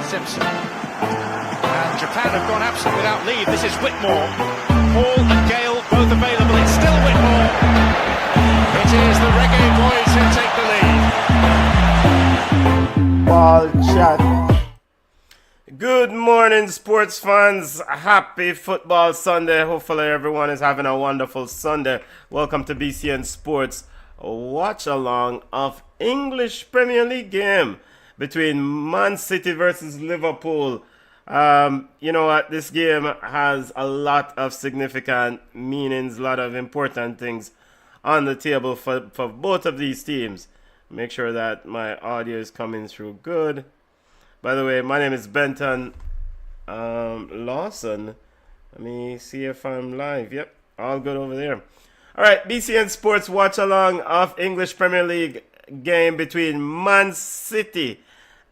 Simpson. And Japan have gone absent without leave. This is Whitmore. Hall and Gale both available. It's still Whitmore. It is the Reggae Boys who take the lead. Ball chat. Good morning, sports fans. Happy Football Sunday. Hopefully everyone is having a wonderful Sunday. Welcome to BCN Sports watch along of English Premier League game between Man City versus Liverpool. You know what? This game has a lot of significant meanings, a lot of important things on the table for both of these teams. Make sure that my audio is coming through good. By the way, my name is Benton Lawson. Let me see if I'm live. Yep, all good over there. All right, BCN Sports watch along of English Premier League game between Man City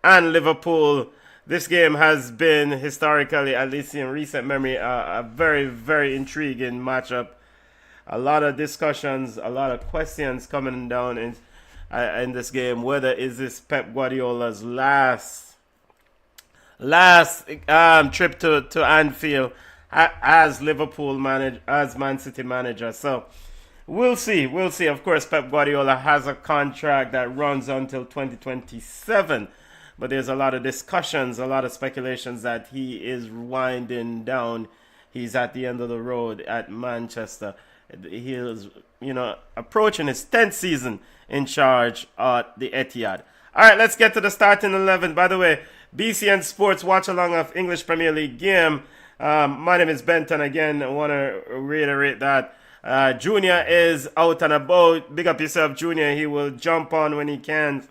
and Liverpool. This game has been historically, at least in recent memory, a very, very intriguing matchup. A lot of discussions, a lot of questions coming down in this game. Whether is this Pep Guardiola's last trip to Anfield as as Man City manager. So we'll see. Of course, Pep Guardiola has a contract that runs until 2027. But there's a lot of discussions, a lot of speculations that he is winding down. He's at the end of the road at Manchester. He is, approaching his 10th season in charge at the Etihad. All right, let's get to the starting 11. By the way, BCN Sports watch along of English Premier League game. My name is Benton. Again, I want to reiterate that Junior is out and about. Big up yourself, Junior. He will jump on when he can.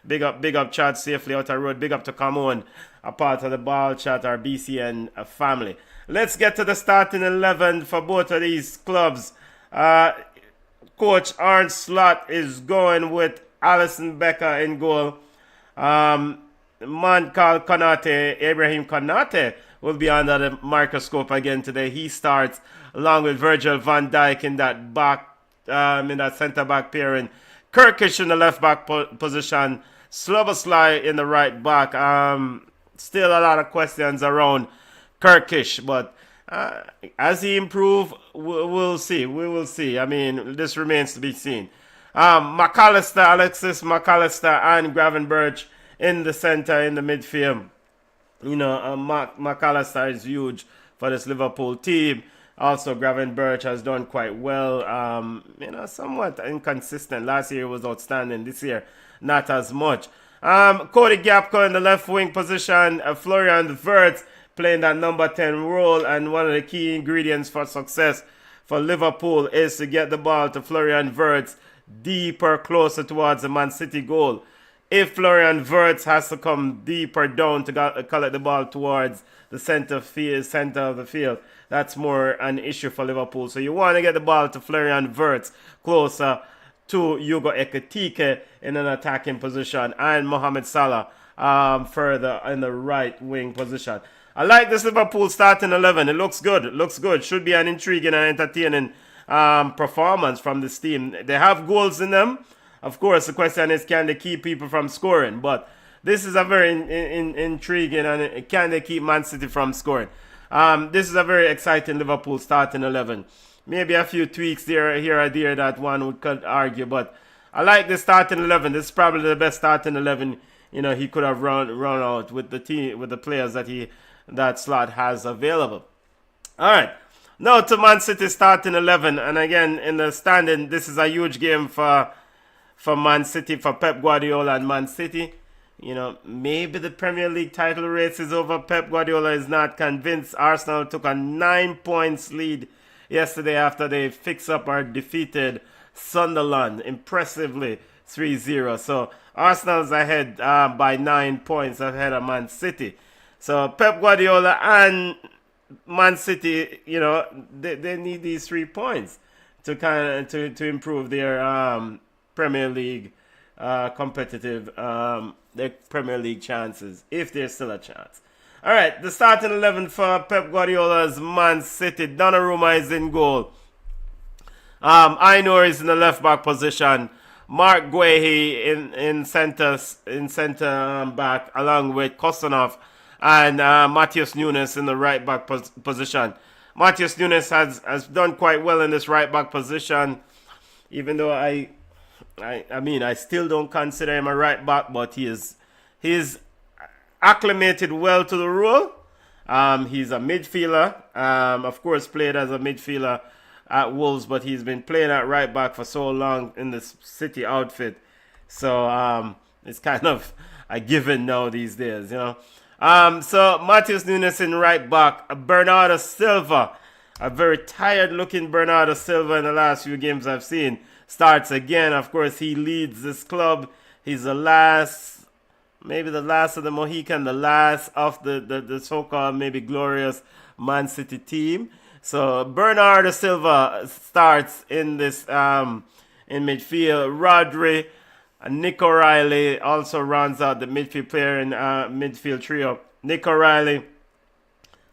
Big up Chad safely out the road. Big up to Camon, a part of the Ball Chat, our BCN family. Let's get to the starting 11 for both of these clubs. Coach Arne Slot is going with Alisson Becker in goal. Man called Konate, Ibrahim Konate, will be under the microscope again today. He starts along with Virgil van Dijk in that centre back pairing. Kirkish in the left back position. Slobosly in the right back. Still a lot of questions around Kirkish, but as he improves, we'll see. We will see. I mean, this remains to be seen. Alexis McAllister and Gravenberch in the center, in the midfield. McAllister is huge for this Liverpool team. Also, Gravenberch has done quite well. Somewhat inconsistent. Last year was outstanding. This year, not as much. Cody Gakpo in the left wing position. Florian Wirtz playing that number 10 role. And one of the key ingredients for success for Liverpool is to get the ball to Florian Wirtz deeper, closer towards the Man City goal. If Florian Wirtz has to come deeper down to collect the ball towards the center of the field, that's more an issue for Liverpool. So you want to get the ball to Florian Wirtz closer to Hugo Ekitike in an attacking position, and Mohamed Salah further in the right wing position. I like this Liverpool starting 11. It looks good. Should be an intriguing and entertaining performance from this team. They have goals in them. Of course, the question is, can they keep people from scoring? But this is a very intriguing, and can they keep Man City from scoring? This is a very exciting Liverpool starting 11. Maybe a few tweaks here or there that one could argue, but I like the starting 11. This is probably the best starting 11 he could have run out with the team, with the players that Slot has available. All right, now to Man City starting 11, and again in the standing, this is a huge game for Man City, for Pep Guardiola and Man City. Maybe the Premier League title race is over. Pep Guardiola is not convinced. Arsenal took a 9 points lead yesterday after they defeated Sunderland impressively 3-0. So Arsenal's ahead by 9 points ahead of Man City. So Pep Guardiola and Man City, they need these 3 points to improve their Premier League competitive their Premier League chances, if there's still a chance. All right, the starting 11 for Pep Guardiola's Man City. Donnarumma is in goal. Ainur is in the left back position. Mark Guehi in center back, along with Kostanov and Matheus Nunes in the right back position. Matheus Nunes has done quite well in this right back position, even though I mean I still don't consider him a right back, but he's acclimated well to the role. He's a midfielder. Of course, played as a midfielder at Wolves, but he's been playing at right back for so long in this City outfit. So it's kind of a given now these days, you know. So Matheus Nunes in right back. Bernardo Silva, a very tired-looking Bernardo Silva in the last few games I've seen, starts again. Of course, he leads this club. He's the last, maybe the last of the Mohican, the last of the so-called maybe glorious Man City team. So Bernardo Silva starts in this in midfield. Rodri, Nick O'Reilly also rounds out the midfield player in midfield trio. Nick O'Reilly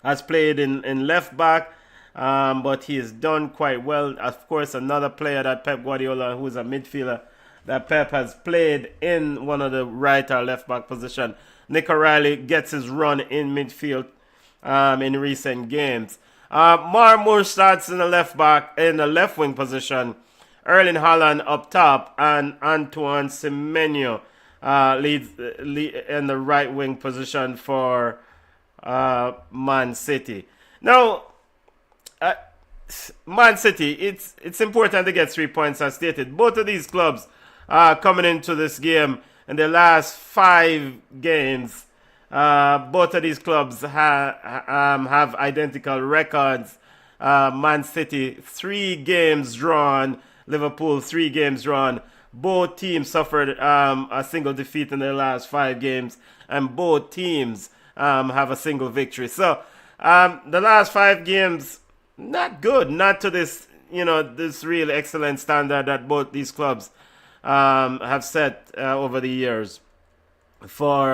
has played in left back, but he has done quite well. Of course, another player that Pep Guardiola, who's a midfielder, that Pep has played in one of the right or left back position. Nick O'Reilly gets his run in midfield in recent games. Marmoush starts in the left wing position. Erling Haaland up top, and Antoine Semenyo leads in the right wing position for Man City. Now, Man City, it's important to get 3 points as stated. Both of these clubs coming into this game in the last 5 games. Both of these clubs have identical records. Man City, 3 games drawn. Liverpool, 3 games drawn. Both teams suffered a single defeat in their last 5 games, and both teams have a single victory. So the last 5 games, not good, not to this this real excellent standard that both these clubs have set over the years for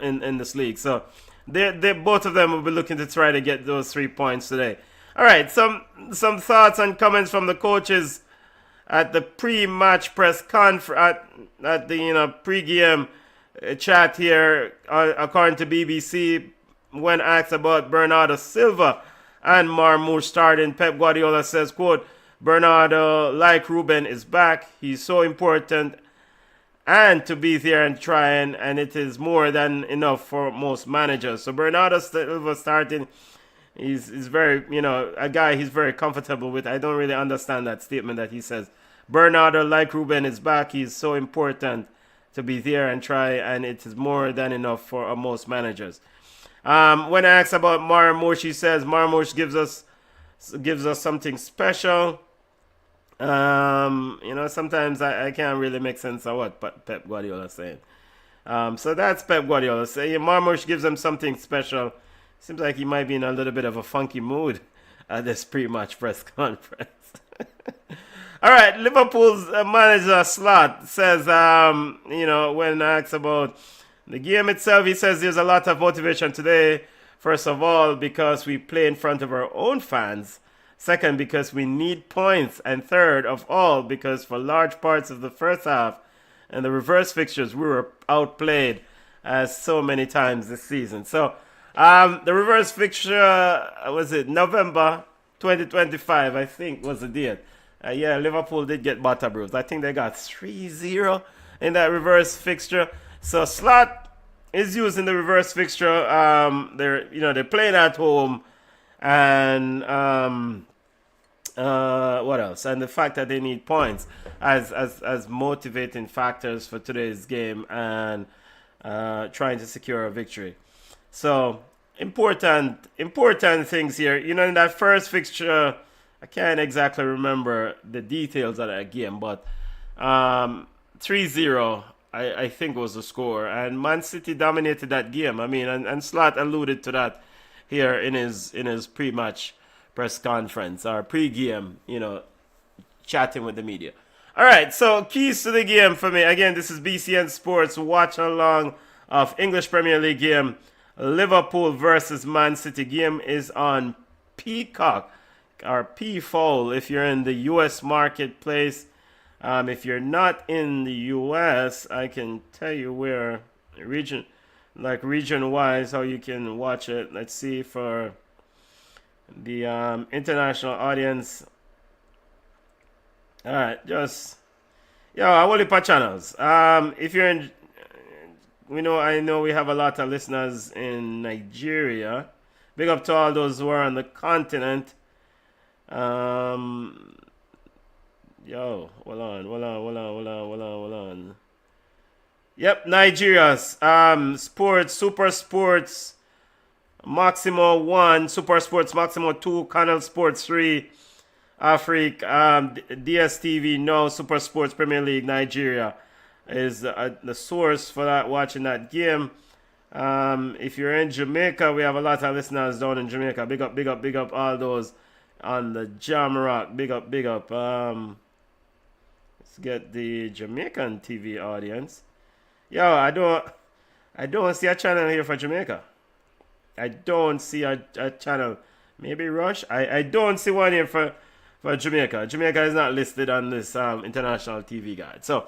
in this league. So they both of them will be looking to try to get those 3 points today. All right, some thoughts and comments from the coaches at the pre-match press conference at the pre-game chat here. According to BBC, when asked about Bernardo Silva and Marmoush starting, Pep Guardiola says, quote, Bernardo, like Ruben, is back. He's so important and to be there and trying, and it is more than enough for most managers. So Bernardo Silva starting, he's very, a guy he's very comfortable with. I don't really understand that statement that he says. Bernardo, like Ruben, is back. He's so important to be there and try, and it is more than enough for most managers. When asked about Marmoush, he says Marmoush gives us something special. Sometimes I can't really make sense of what Pep Guardiola is saying. So that's Pep Guardiola saying Marmoush gives him something special. Seems like he might be in a little bit of a funky mood at this pre-match press conference. All right, Liverpool's manager Slot says, when asked about the game itself, he says there's a lot of motivation today. First of all, because we play in front of our own fans. Second, because we need points. And third of all, because for large parts of the first half and the reverse fixtures, we were outplayed as so many times this season. So the reverse fixture, was it November 2025, I think was the date. Liverpool did get butter bruised. I think they got 3-0 in that reverse fixture. So Slot is using the reverse fixture. They're playing at home, and what else? And the fact that they need points as motivating factors for today's game and trying to secure a victory. So important things here. In that first fixture, I can't exactly remember the details of that game, but 3-0, I think was the score. And Man City dominated that game. I mean, and Slot alluded to that here in his pre-match press conference, or pre-game, chatting with the media. All right, so keys to the game for me. Again, this is BCN Sports watch along of English Premier League game. Liverpool versus Man City. Game is on Peacock. Or P-Fowl if you're in the U.S. marketplace. If you're not in the U.S., I can tell you where region like region-wise, how you can watch it. Let's see for the international audience. All right, just I will per channels. If you're in, I know we have a lot of listeners in Nigeria. Big up to all those who are on the continent. Hold on. Yep, Nigeria's Sports, Super Sports, Maximo 1, Super Sports Maximo 2, Canal Sports 3, Africa, DSTV, no, Super Sports Premier League Nigeria is the source for that, watching that game. If you're in Jamaica, we have a lot of listeners down in Jamaica. Big up all those on the Jamrock. Big up. Let's get the Jamaican TV audience. I don't see a channel here for Jamaica. I don't see a channel. Maybe Rush. I don't see one here for Jamaica. Jamaica is not listed on this international TV guide. So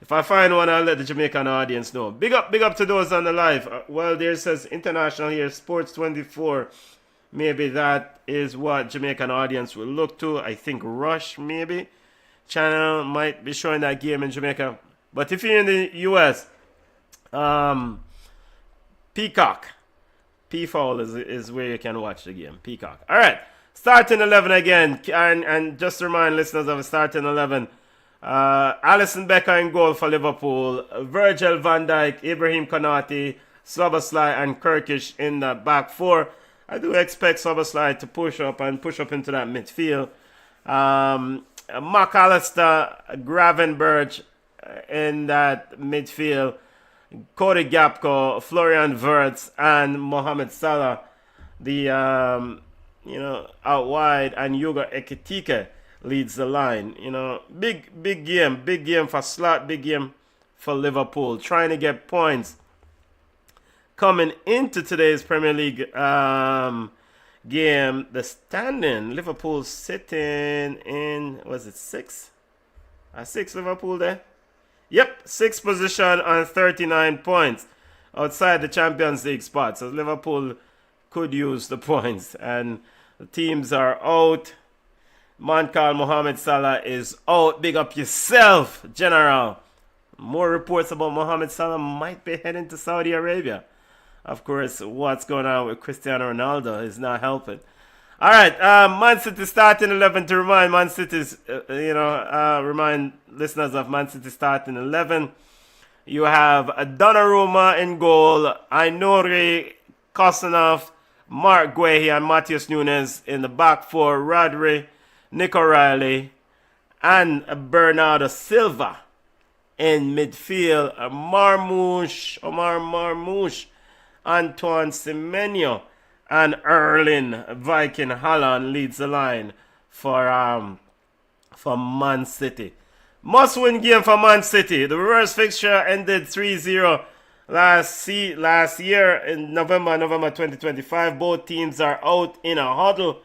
if I find one, I'll let the Jamaican audience know. Big up to those on the live. There says international here, Sports 24. Maybe that is what Jamaican audience will look to. I think Rush maybe channel might be showing that game in Jamaica. But if you're in the US, Peacock. P-Foul is where you can watch the game. Peacock. All right. Starting 11 again. And just to remind listeners of a starting 11. Alisson Becker in goal for Liverpool. Virgil van Dijk, Ibrahim Konate, Szoboszlai and Kirkish in the back four. I do expect Szoboszlai to push up into that midfield. McAllister, Gravenberch in that midfield. Cody Gakpo, Florian Wirtz, and Mohamed Salah, the out wide, and Hugo Ekitike leads the line. Big game for Slot, big game for Liverpool, trying to get points coming into today's Premier League game. The standing, Liverpool sitting in, was it 6? 6 Liverpool there? Yep, 6th position on 39 points outside the Champions League spot. So Liverpool could use the points. And the teams are out. Man called Mohamed Salah is out. Big up yourself, General. More reports about Mohamed Salah might be heading to Saudi Arabia. Of course, what's going on with Cristiano Ronaldo is not helping. All right, Man City starting 11 to remind Man City's, remind listeners of Man City starting 11. You have Donnarumma in goal, Ainori, Kosanov, Mark Guehi, and Matheus Nunes in the back four. Rodri, Nick O'Reilly, and Bernardo Silva in midfield. Omar Marmoush, Antoine Semenyo, and Erling Viking Haaland leads the line for Man City. Must-win game for Man City. The reverse fixture ended 3-0 last year in November 2025. Both teams are out in a huddle,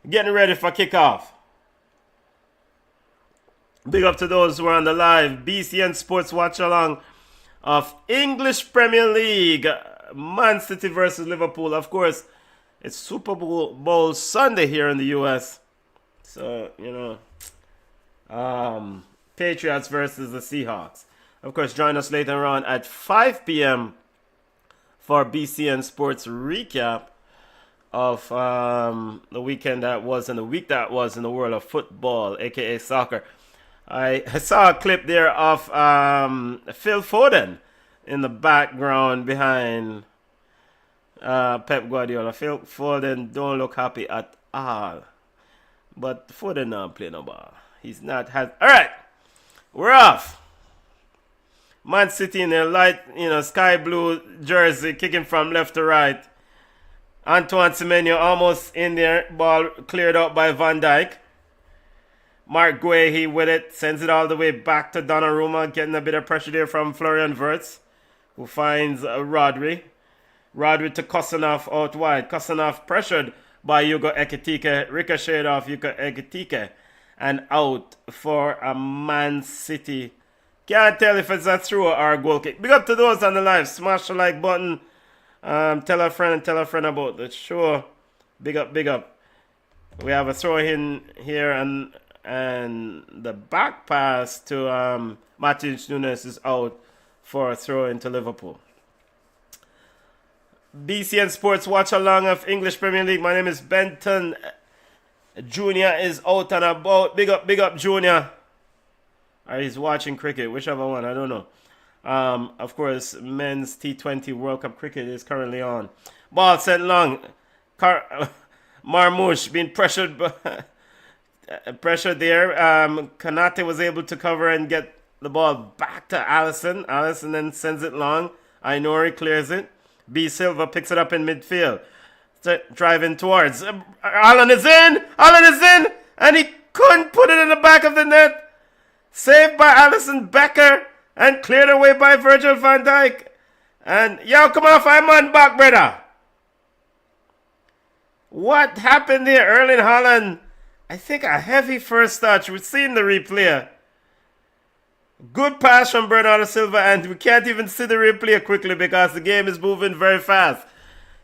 getting ready for kickoff. Big up to those who are on the live BCN Sports watch along of English Premier League. Man City versus Liverpool. Of course, it's Super Bowl Sunday here in the US. So, Patriots versus the Seahawks. Of course, join us later on at 5 p.m. for BCN Sports recap of the weekend that was and the week that was in the world of football, aka soccer. I saw a clip there of Phil Foden in the background behind Pep Guardiola. Phil Foden don't look happy at all. But Foden not play no ball. He's not had. All right, we're off. Man City in their light, sky blue jersey, kicking from left to right. Antoine Semenyo almost in there. Ball cleared out by Van Dijk. Mark Guehi with it, sends it all the way back to Donnarumma, getting a bit of pressure there from Florian Wirtz, who finds Rodri. Rodri to Kosanov out wide. Kosanov pressured by Hugo Ekitike, ricocheted off Hugo Ekitike, and out for a Man City. Can't tell if it's a throw or a goal kick. Big up to those on the live. Smash the like button. Tell a friend about the show. Big up, big up. We have a throw in here, and the back pass to Martins Nunes is out for a throw into Liverpool. BCN Sports watch along of English Premier League. My name is Benton. Junior is out and about. Big up, Junior. Or he's watching cricket, whichever one, I don't know. Of course, men's T20 World Cup cricket is currently on. Ball sent long. Marmoush being pressured there. Konate was able to cover and get the ball back to Allison. Allison then sends it long. Ainori clears it. B. Silva picks it up in midfield. Driving towards. Haaland is in! Haaland is in! And he couldn't put it in the back of the net. Saved by Alisson Becker. And cleared away by Virgil van Dijk. And, yo, come on, 5 man back, brother. What happened there? Erling Haaland, I think a heavy first touch. We've seen the replay. Good pass from Bernardo Silva, and we can't even see the replay quickly because the game is moving very fast.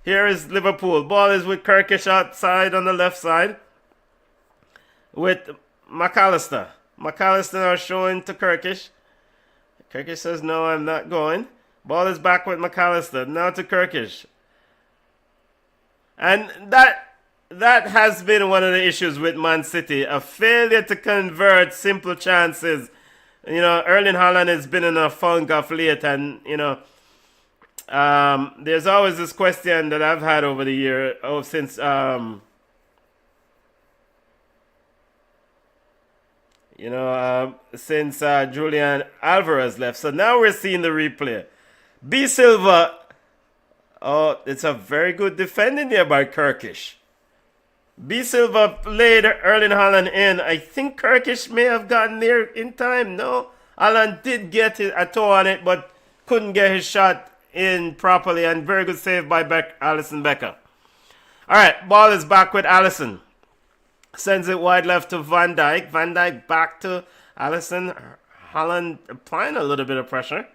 Here is Liverpool. Ball is with Kirkish outside on the left side. With McAllister. McAllister now showing to Kirkish. Kirkish says, no, I'm not going. Ball is back with McAllister. Now to Kirkish. And that has been one of the issues with Man City. A failure to convert simple chances. You know, Erling Haaland has been in a funk of late. And, you know, there's always this question that I've had over the year. Since Julian Alvarez left. So now we're seeing the replay. B. Silva. Oh, it's a very good defending there by Kirkish. B. Silva laid Erling Haaland in. I think Kirkish may have gotten there in time. No, Haaland did get a toe on it, but couldn't get his shot in properly. And very good save by Alisson Becker. All right, ball is back with Alisson. Sends it wide left to Van Dijk. Van Dijk back to Alisson. Haaland applying a little bit of pressure.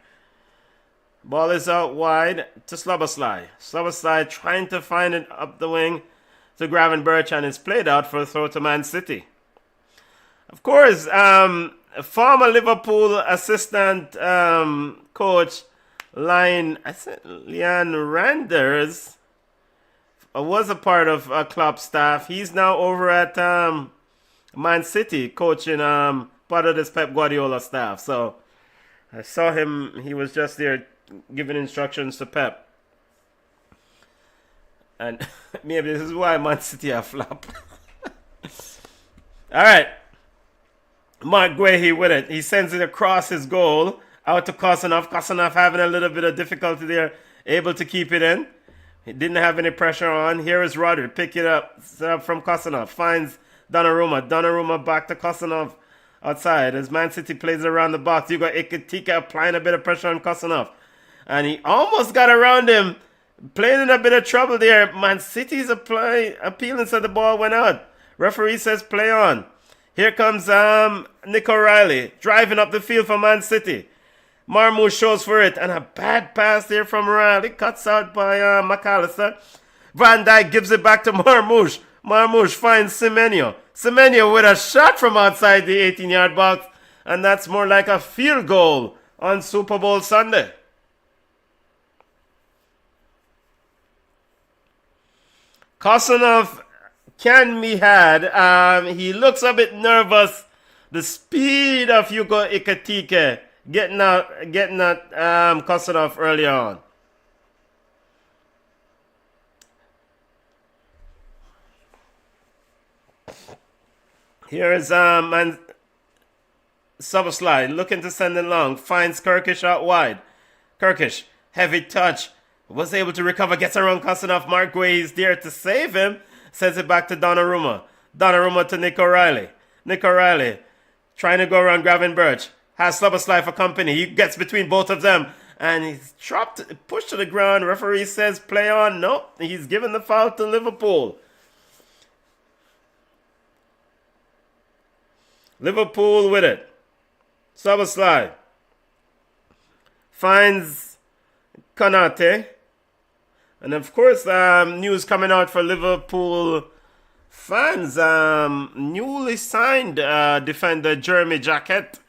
Ball is out wide to Slobosly. Slobosly trying to find it up the wing to Gravenberch, and it's played out for a throw to Man City. Of course, former Liverpool assistant coach Leon Randers was a part of Klopp's staff. He's now over at Man City coaching part of this Pep Guardiola staff. So I saw him. He was just there giving instructions to Pep. And maybe this is why Man City are flop. All right. Mark Guehi with it. He sends it across his goal out to Kosanov. Kosanov having a little bit of difficulty there, able to keep it in. He didn't have any pressure on. Here is Rodri. Pick it up. Set up from Kosanov. Finds Donnarumma. Donnarumma back to Kosanov outside. As Man City plays around the box, you got Iketika applying a bit of pressure on Kosanov. And he almost got around him. Playing in a bit of trouble there. Man City's appealing, so the ball went out. Referee says play on. Here comes Nick O'Reilly driving up the field for Man City. Marmoush shows for it, and a bad pass there from O'Reilly. Cuts out by McAllister. Van Dijk gives it back to Marmoush. Marmoush finds Semenyo. Semenyo with a shot from outside the 18-yard box, and that's more like a field goal on Super Bowl Sunday. Kosanov can be had. He looks a bit nervous. The speed of Yuko Ikatike getting at Kosanov early on. Here is Subslide looking to send it long. Finds Kirkish out wide. Kirkish, heavy touch. Was able to recover, gets around Kosanov. Mark Guay is there to save him. Sends it back to Donnarumma. Donnarumma to Nick O'Reilly. Nick O'Reilly trying to go around Gravenberch. Has Slobosly for company. He gets between both of them. And he's pushed to the ground. Referee says play on. Nope. He's given the foul to Liverpool. Liverpool with it. Slobosly finds Konate. And of course, news coming out for Liverpool fans. Newly signed defender Jeremy Jacquet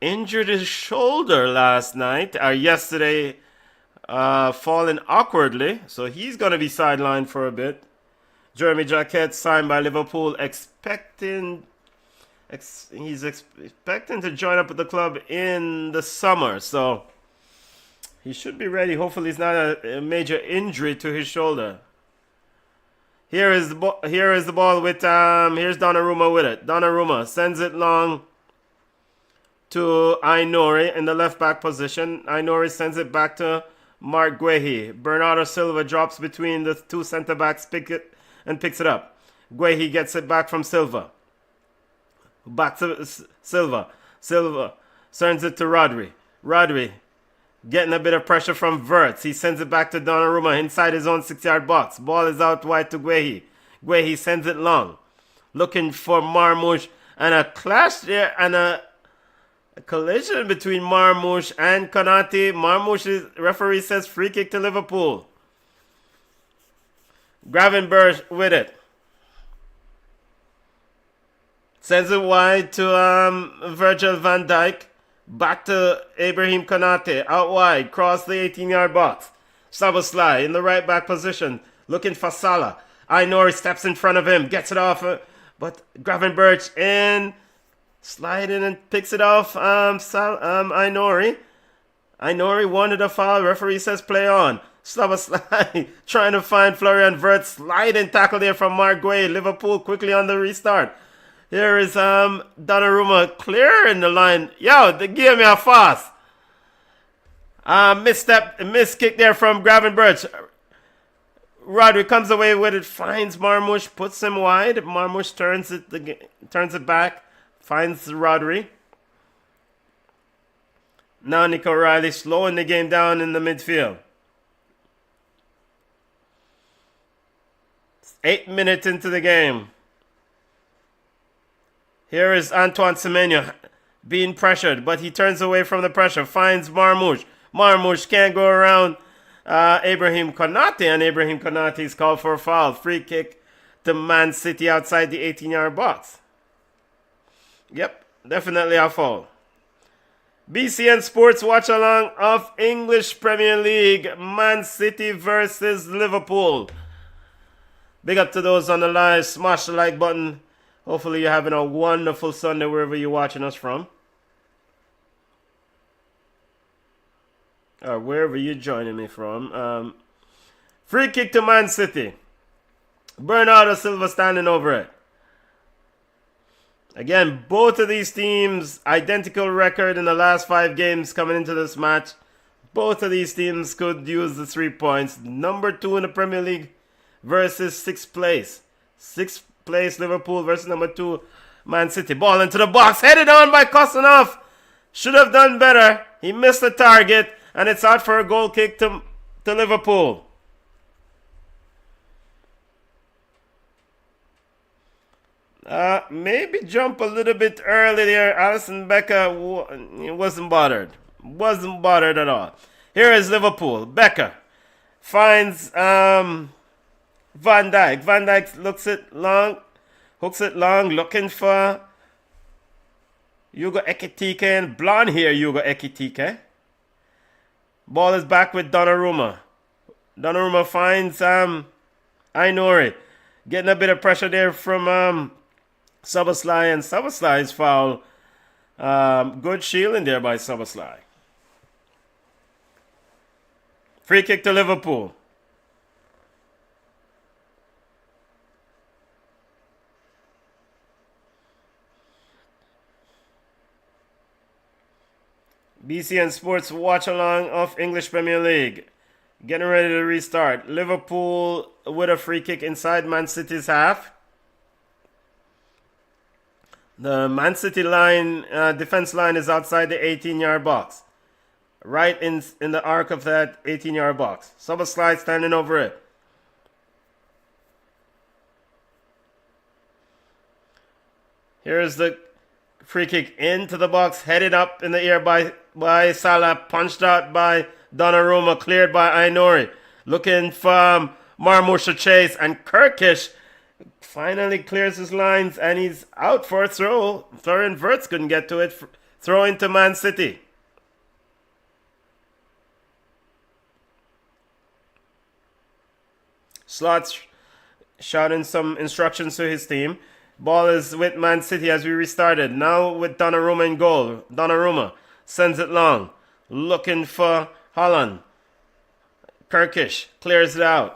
injured his shoulder yesterday, falling awkwardly. So he's going to be sidelined for a bit. Jeremy Jacquet signed by Liverpool, he's expecting to join up with the club in the summer. So he should be ready. Hopefully it's not a major injury to his shoulder. Here is the ball with here's Donnarumma with it. Donnarumma sends it long to Ainori in the left back position. Ainori sends it back to Mark Guehi. Bernardo Silva drops between the two centre backs, picks it up. Guehi gets it back from Silva. Back to Silva. Silva sends it to Rodri. Rodri getting a bit of pressure from Wirtz. He sends it back to Donnarumma inside his own 6-yard box. Ball is out wide to Guehi. Guehi sends it long. Looking for Marmoush. And a clash there and a collision between Marmoush and Konate. Marmoush, referee says free kick to Liverpool. Gravenberch with it. Sends it wide to Virgil van Dijk. Back to Ibrahim Konate. Out wide. Cross the 18-yard box. Szoboszlai in the right back position. Looking for Salah. Ainori steps in front of him. Gets it off. But Gravenberch in. Slide in and picks it off Ainori. Ainori wanted a foul. Referee says play on. Szoboszlai trying to find Florian Wirtz. Sliding tackle there from Mark Guehi. Liverpool quickly on the restart. Here is Donnarumma clear in the line. Yo, they give me a fast. Miss kick there from Gravenberch. Rodri comes away with it, finds Marmoush, puts him wide. Marmoush turns it back, finds Rodri. Now Nico Riley slowing the game down in the midfield. 8 minutes into the game. Here is Antoine Semenyo being pressured, but he turns away from the pressure, finds Marmoush. Marmoush can't go around Ibrahim Konate, and Ibrahim Konate is called for a foul. Free kick to Man City outside the 18-yard box. Yep, definitely a foul. BCN Sports watch along of English Premier League, Man City versus Liverpool. Big up to those on the live. Smash the like button. Hopefully you're having a wonderful Sunday wherever you're watching us from. Or wherever you're joining me from. Free kick to Man City. Bernardo Silva standing over it. Again, both of these teams, identical record in the last 5 games coming into this match. Both of these teams could use the 3 points. Number 2 in the Premier League versus 6th place. 6th place Liverpool versus number 2 Man City. Ball into the box, headed on by Kostanov. Should have done better. He missed the target, and it's out for a goal kick to Liverpool. Maybe jump a little bit early there. Alisson Becker wasn't bothered. Wasn't bothered at all. Here is Liverpool. Becker finds Van Dijk. Van Dijk hooks it long, looking for Hugo Ekitike, and blonde hair Hugo Ekitike. Ball is back with Donnarumma. Donnarumma finds Ainori. Getting a bit of pressure there from Szoboszlai, and Szoboszlai's foul. Good shielding there by Szoboszlai. Free kick to Liverpool. BCN Sports watch along of English Premier League. Getting ready to restart. Liverpool with a free kick inside Man City's half. The Man City line, defense line is outside the 18-yard box. Right in the arc of that 18-yard box. Szoboszlai standing over it. Here's the free kick into the box, headed up in the air by Salah, punched out by Donnarumma, cleared by Ainori. Looking for Marmoush to chase, and Kirkish finally clears his lines, and he's out for a throw. Florian Wirtz couldn't get to it. Throw into Man City. Slots shouting some instructions to his team. Ball is with Man City as we restarted. Now with Donnarumma in goal. Donnarumma sends it long. Looking for Haaland. Kirkish clears it out.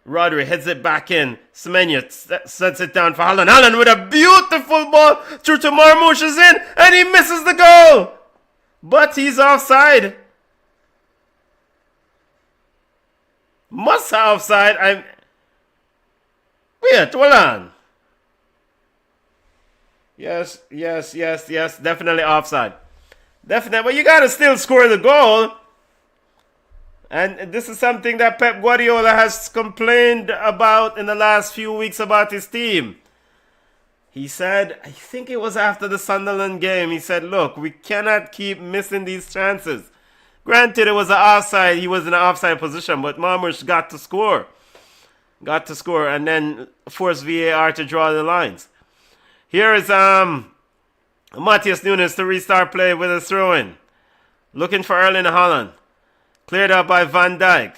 Rodri heads it back in. Semenyo sets it down for Haaland. Haaland with a beautiful ball through to Marmoush is in, and he misses the goal. But he's offside. Must have offside. Wait, hold on. Yes. Definitely offside. Definitely. But you got to still score the goal. And this is something that Pep Guardiola has complained about in the last few weeks about his team. He said, I think it was after the Sunderland game, he said, look, we cannot keep missing these chances. Granted, it was an offside. He was in an offside position, but Marmoush got to score. And then force VAR to draw the lines. Here is Matheus Nunes to restart play with a throw-in. Looking for Erling Haaland. Cleared out by Van Dijk.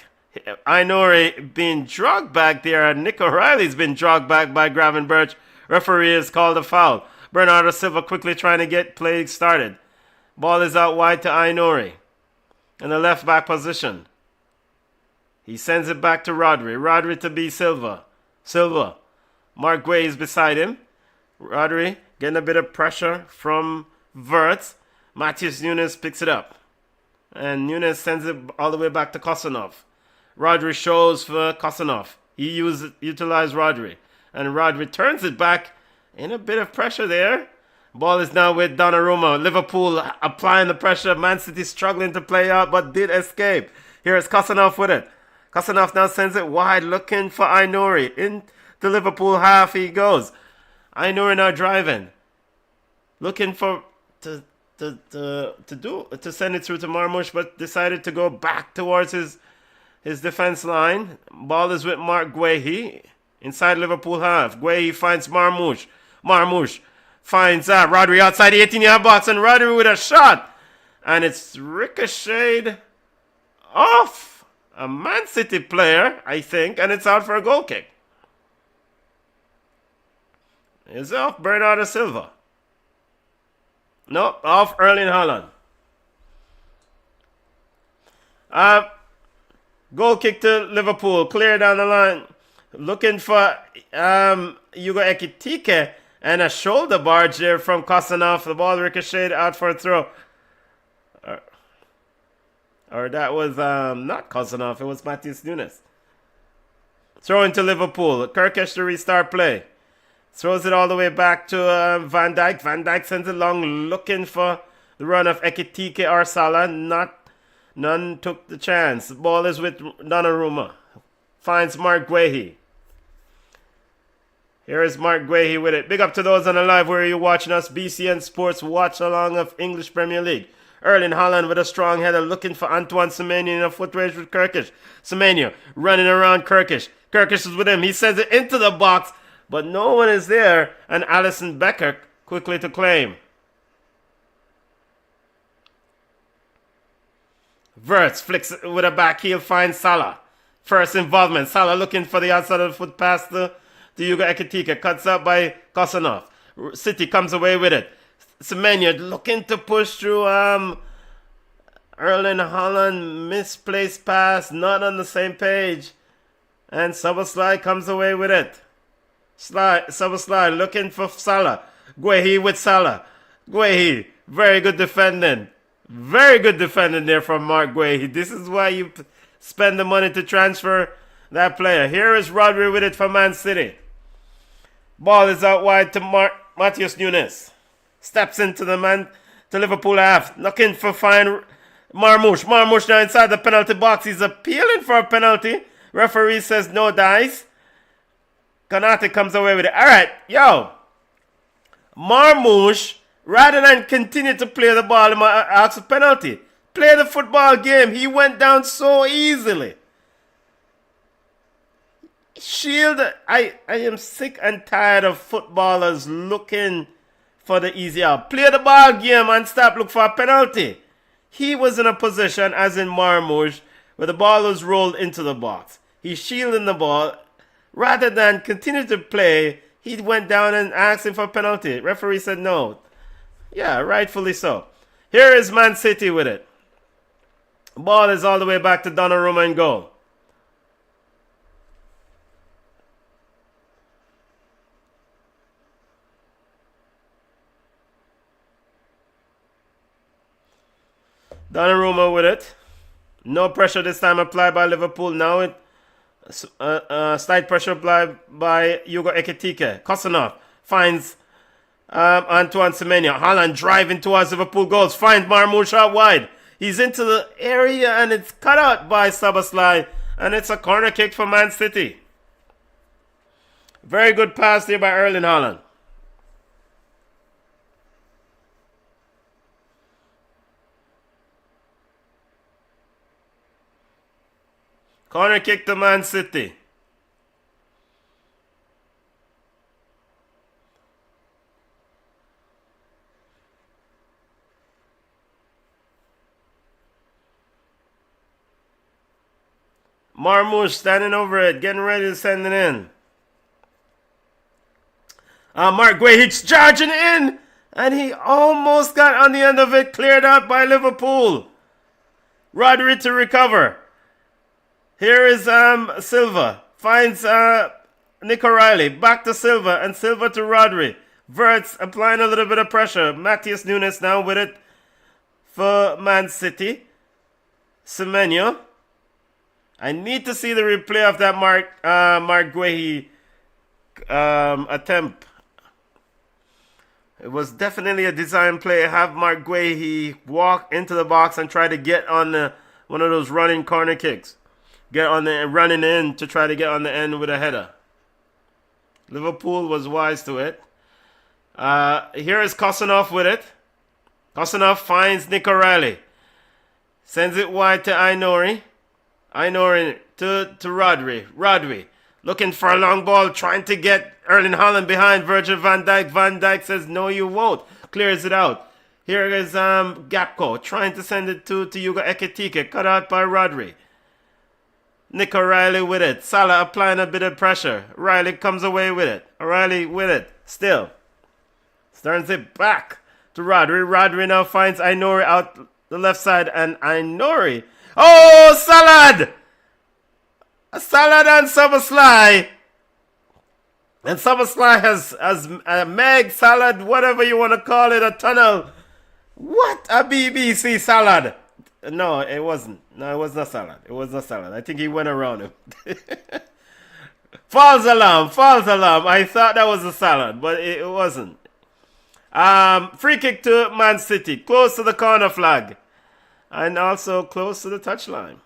Ainori being dragged back there. Nick O'Reilly's been dragged back by Gravenberch. Referee has called a foul. Bernardo Silva quickly trying to get play started. Ball is out wide to Ainori in the left back position. He sends it back to Rodri. Rodri to B. Silva. Mark Guay is beside him. Rodri getting a bit of pressure from Wirtz. Matheus Nunes picks it up. And Nunes sends it all the way back to Kosanov. Rodri shows for Kosanov. He utilized Rodri. And Rodri turns it back in a bit of pressure there. Ball is now with Donnarumma. Liverpool applying the pressure. Man City struggling to play out but did escape. Here is Kosanov with it. Kosanov now sends it wide looking for Ainori. In the Liverpool half he goes. Ainori now driving. Looking for to send it through to Marmoush, but decided to go back towards his defense line. Ball is with Mark Guehi inside Liverpool half. Guehi finds Marmoush. Marmoush finds Rodri outside the 18-yard box, and Rodri with a shot. And it's ricocheted off a Man City player, I think, and it's out for a goal kick. It's off Bernardo Silva. No, off Erling Haaland. Goal kick to Liverpool. Clear down the line. Looking for Hugo Ekitike. And a shoulder barge there from Kosanov. The ball ricocheted out for a throw. Or that was not Kosanov. It was Matheus Nunes. Throw into Liverpool. Kirkish to restart play. Throws it all the way back to Van Dijk. Van Dijk sends it long, looking for the run of Ekitike or Salah. None took the chance. The ball is with Donnarumma. Finds Mark Guehi. Here is Mark Guehi with it. Big up to those on the live where you're watching us. BCN Sports watch along of English Premier League. Erling Haaland with a strong header looking for Antoine Semenyo in a foot race with Kirkish. Semenyo running around Kirkish. Kirkish is with him. He sends it into the box. But no one is there, and Alisson Becker quickly to claim. Wirtz flicks it with a back heel, finds Salah. First involvement. Salah looking for the outside of the foot pass to Hugo Ekitike. Cuts up by Kosanov. City comes away with it. Semenyo looking to push through Erling Haaland. Misplaced pass, not on the same page. And Szoboszlai comes away with it. Szoboszlai looking for Salah. Guehi with Salah. Guehi, very good defending. Very good defending there from Mark Guehi. This is why you spend the money to transfer that player. Here is Rodri with it for Man City. Ball is out wide to Matheus Nunes. Steps into the Liverpool half. Looking for fine Marmoush. Marmoush now inside the penalty box. He's appealing for a penalty. Referee says no dice. Konate comes away with it. All right, yo. Marmoush, rather than continue to play the ball, he might ask a penalty. Play the football game. He went down so easily. Shield, I am sick and tired of footballers looking for the easy out. Play the ball game and stop looking for a penalty. He was in a position, as in Marmoush, where the ball was rolled into the box. He's shielding the ball. Rather than continue to play, he went down and asked him for a penalty. Referee said no. Yeah, rightfully so. Here is Man City with it. Ball is all the way back to Donnarumma in goal. Donnarumma with it. No pressure this time applied by Liverpool. Now slight pressure applied by Hugo Ekitike. Kosanov finds Antoine Semenyo. Haaland driving towards Liverpool goals. Finds Marmoush out wide. He's into the area and it's cut out by Szoboszlai. And it's a corner kick for Man City. Very good pass there by Erling Haaland. Corner kick to Man City. Marmoush standing over it, getting ready to send it in. Mark Guehi's charging in, and he almost got on the end of it, cleared out by Liverpool. Rodri to recover. Here is Silva. Finds Nick O'Reilly. Back to Silva, and Silva to Rodri. Verts applying a little bit of pressure. Matheus Nunes now with it for Man City. Semenyo. I need to see the replay of that Mark Guehi attempt. It was definitely a design play. Have Mark Guehi walk into the box and try to get on one of those running corner kicks. Get on the running in to try to get on the end with a header. Liverpool was wise to it. Here is Kosanov with it. Kosanov finds Nick O'Reilly. Sends it wide to Ainori. Ainori to Rodri. Rodri looking for a long ball, trying to get Erling Haaland behind Virgil van Dijk. Van Dijk says, no, you won't. Clears it out. Here is Gapco trying to send it to Hugo Ekitike. Cut out by Rodri. Nick O'Reilly with it. Salah applying a bit of pressure. O'Reilly comes away with it. O'Reilly with it. Still. Turns it back to Rodri. Rodri now finds Ainori out the left side. And Ainori. Oh, Salah! Salah and Szoboszlai. And Szoboszlai has a Meg salad, whatever you want to call it, a tunnel. What a BBC salad. No, it wasn't. No, it was not salad. It was not salad. I think he went around him. False alarm. False alarm. I thought that was a salad, but it wasn't. Free kick to Man City. Close to the corner flag. And also close to the touchline.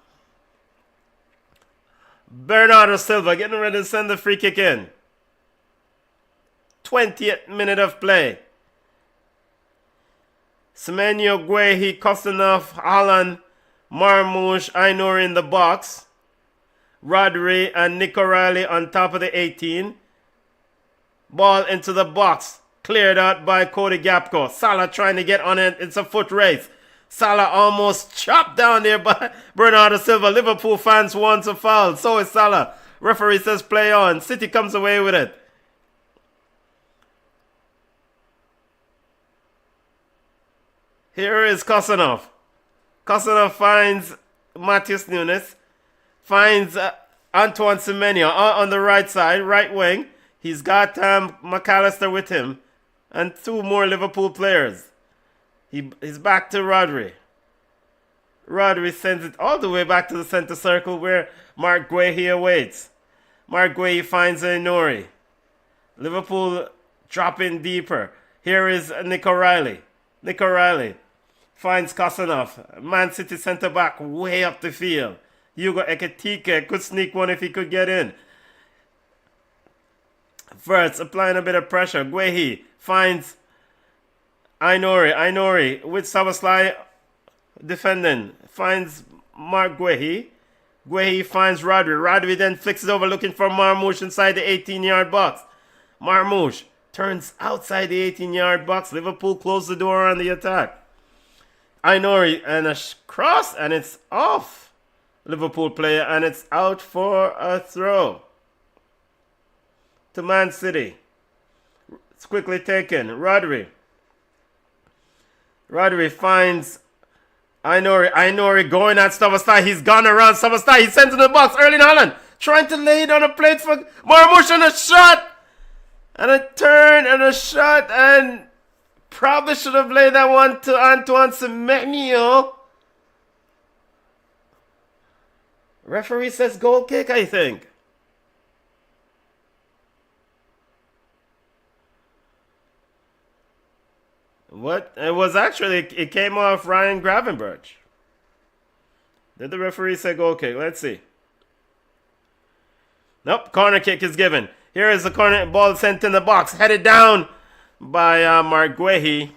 Bernardo Silva getting ready to send the free kick in. 20th minute of play. Semenyo, Guehi, Kostanov, Haaland, Marmoush, Ainori in the box. Rodri and Nick O'Reilly on top of the 18. Ball into the box. Cleared out by Cody Gapco. Salah trying to get on it. It's a foot race. Salah almost chopped down there by Bernardo Silva. Liverpool fans want a foul. So is Salah. Referee says play on. City comes away with it. Here is Kosanov. Kosanov finds Matheus Nunes. Finds Antoine Semenyo on the right side, right wing. He's got McAllister with him. And two more Liverpool players. He's back to Rodri. Rodri sends it all the way back to the center circle where Mark Guehi awaits. Mark Guehi finds Ainori. Liverpool dropping deeper. Here is Nick O'Reilly. Nick O'Reilly finds Kosanov. Man City centre back way up the field. Hugo Ekitike could sneak one if he could get in. Verts applying a bit of pressure. Guehi finds Ainori with Szoboszlai defending. Finds Mark Guehi. Guehi finds Rodri. Rodri then flicks it over looking for Marmoush inside the 18-yard box. Marmoush turns outside the 18-yard box. Liverpool close the door on the attack. Ainori and a cross, and it's off Liverpool player, and it's out for a throw to Man City. It's quickly taken. Rodri finds Ainori. Ainori going at Sabastai. He's gone around Sabastai. He sends in the box. Erling Haaland trying to lay it on a plate for Marmoush, and a shot. And a turn and a shot. And probably should have laid that one to Antoine Semenyo. Referee says goal kick, I think. What? It was actually, it came off Ryan Gravenberch. Did the referee say goal kick? Let's see. Nope, corner kick is given. Here is the corner ball sent in the box, headed down by Mark Guehi.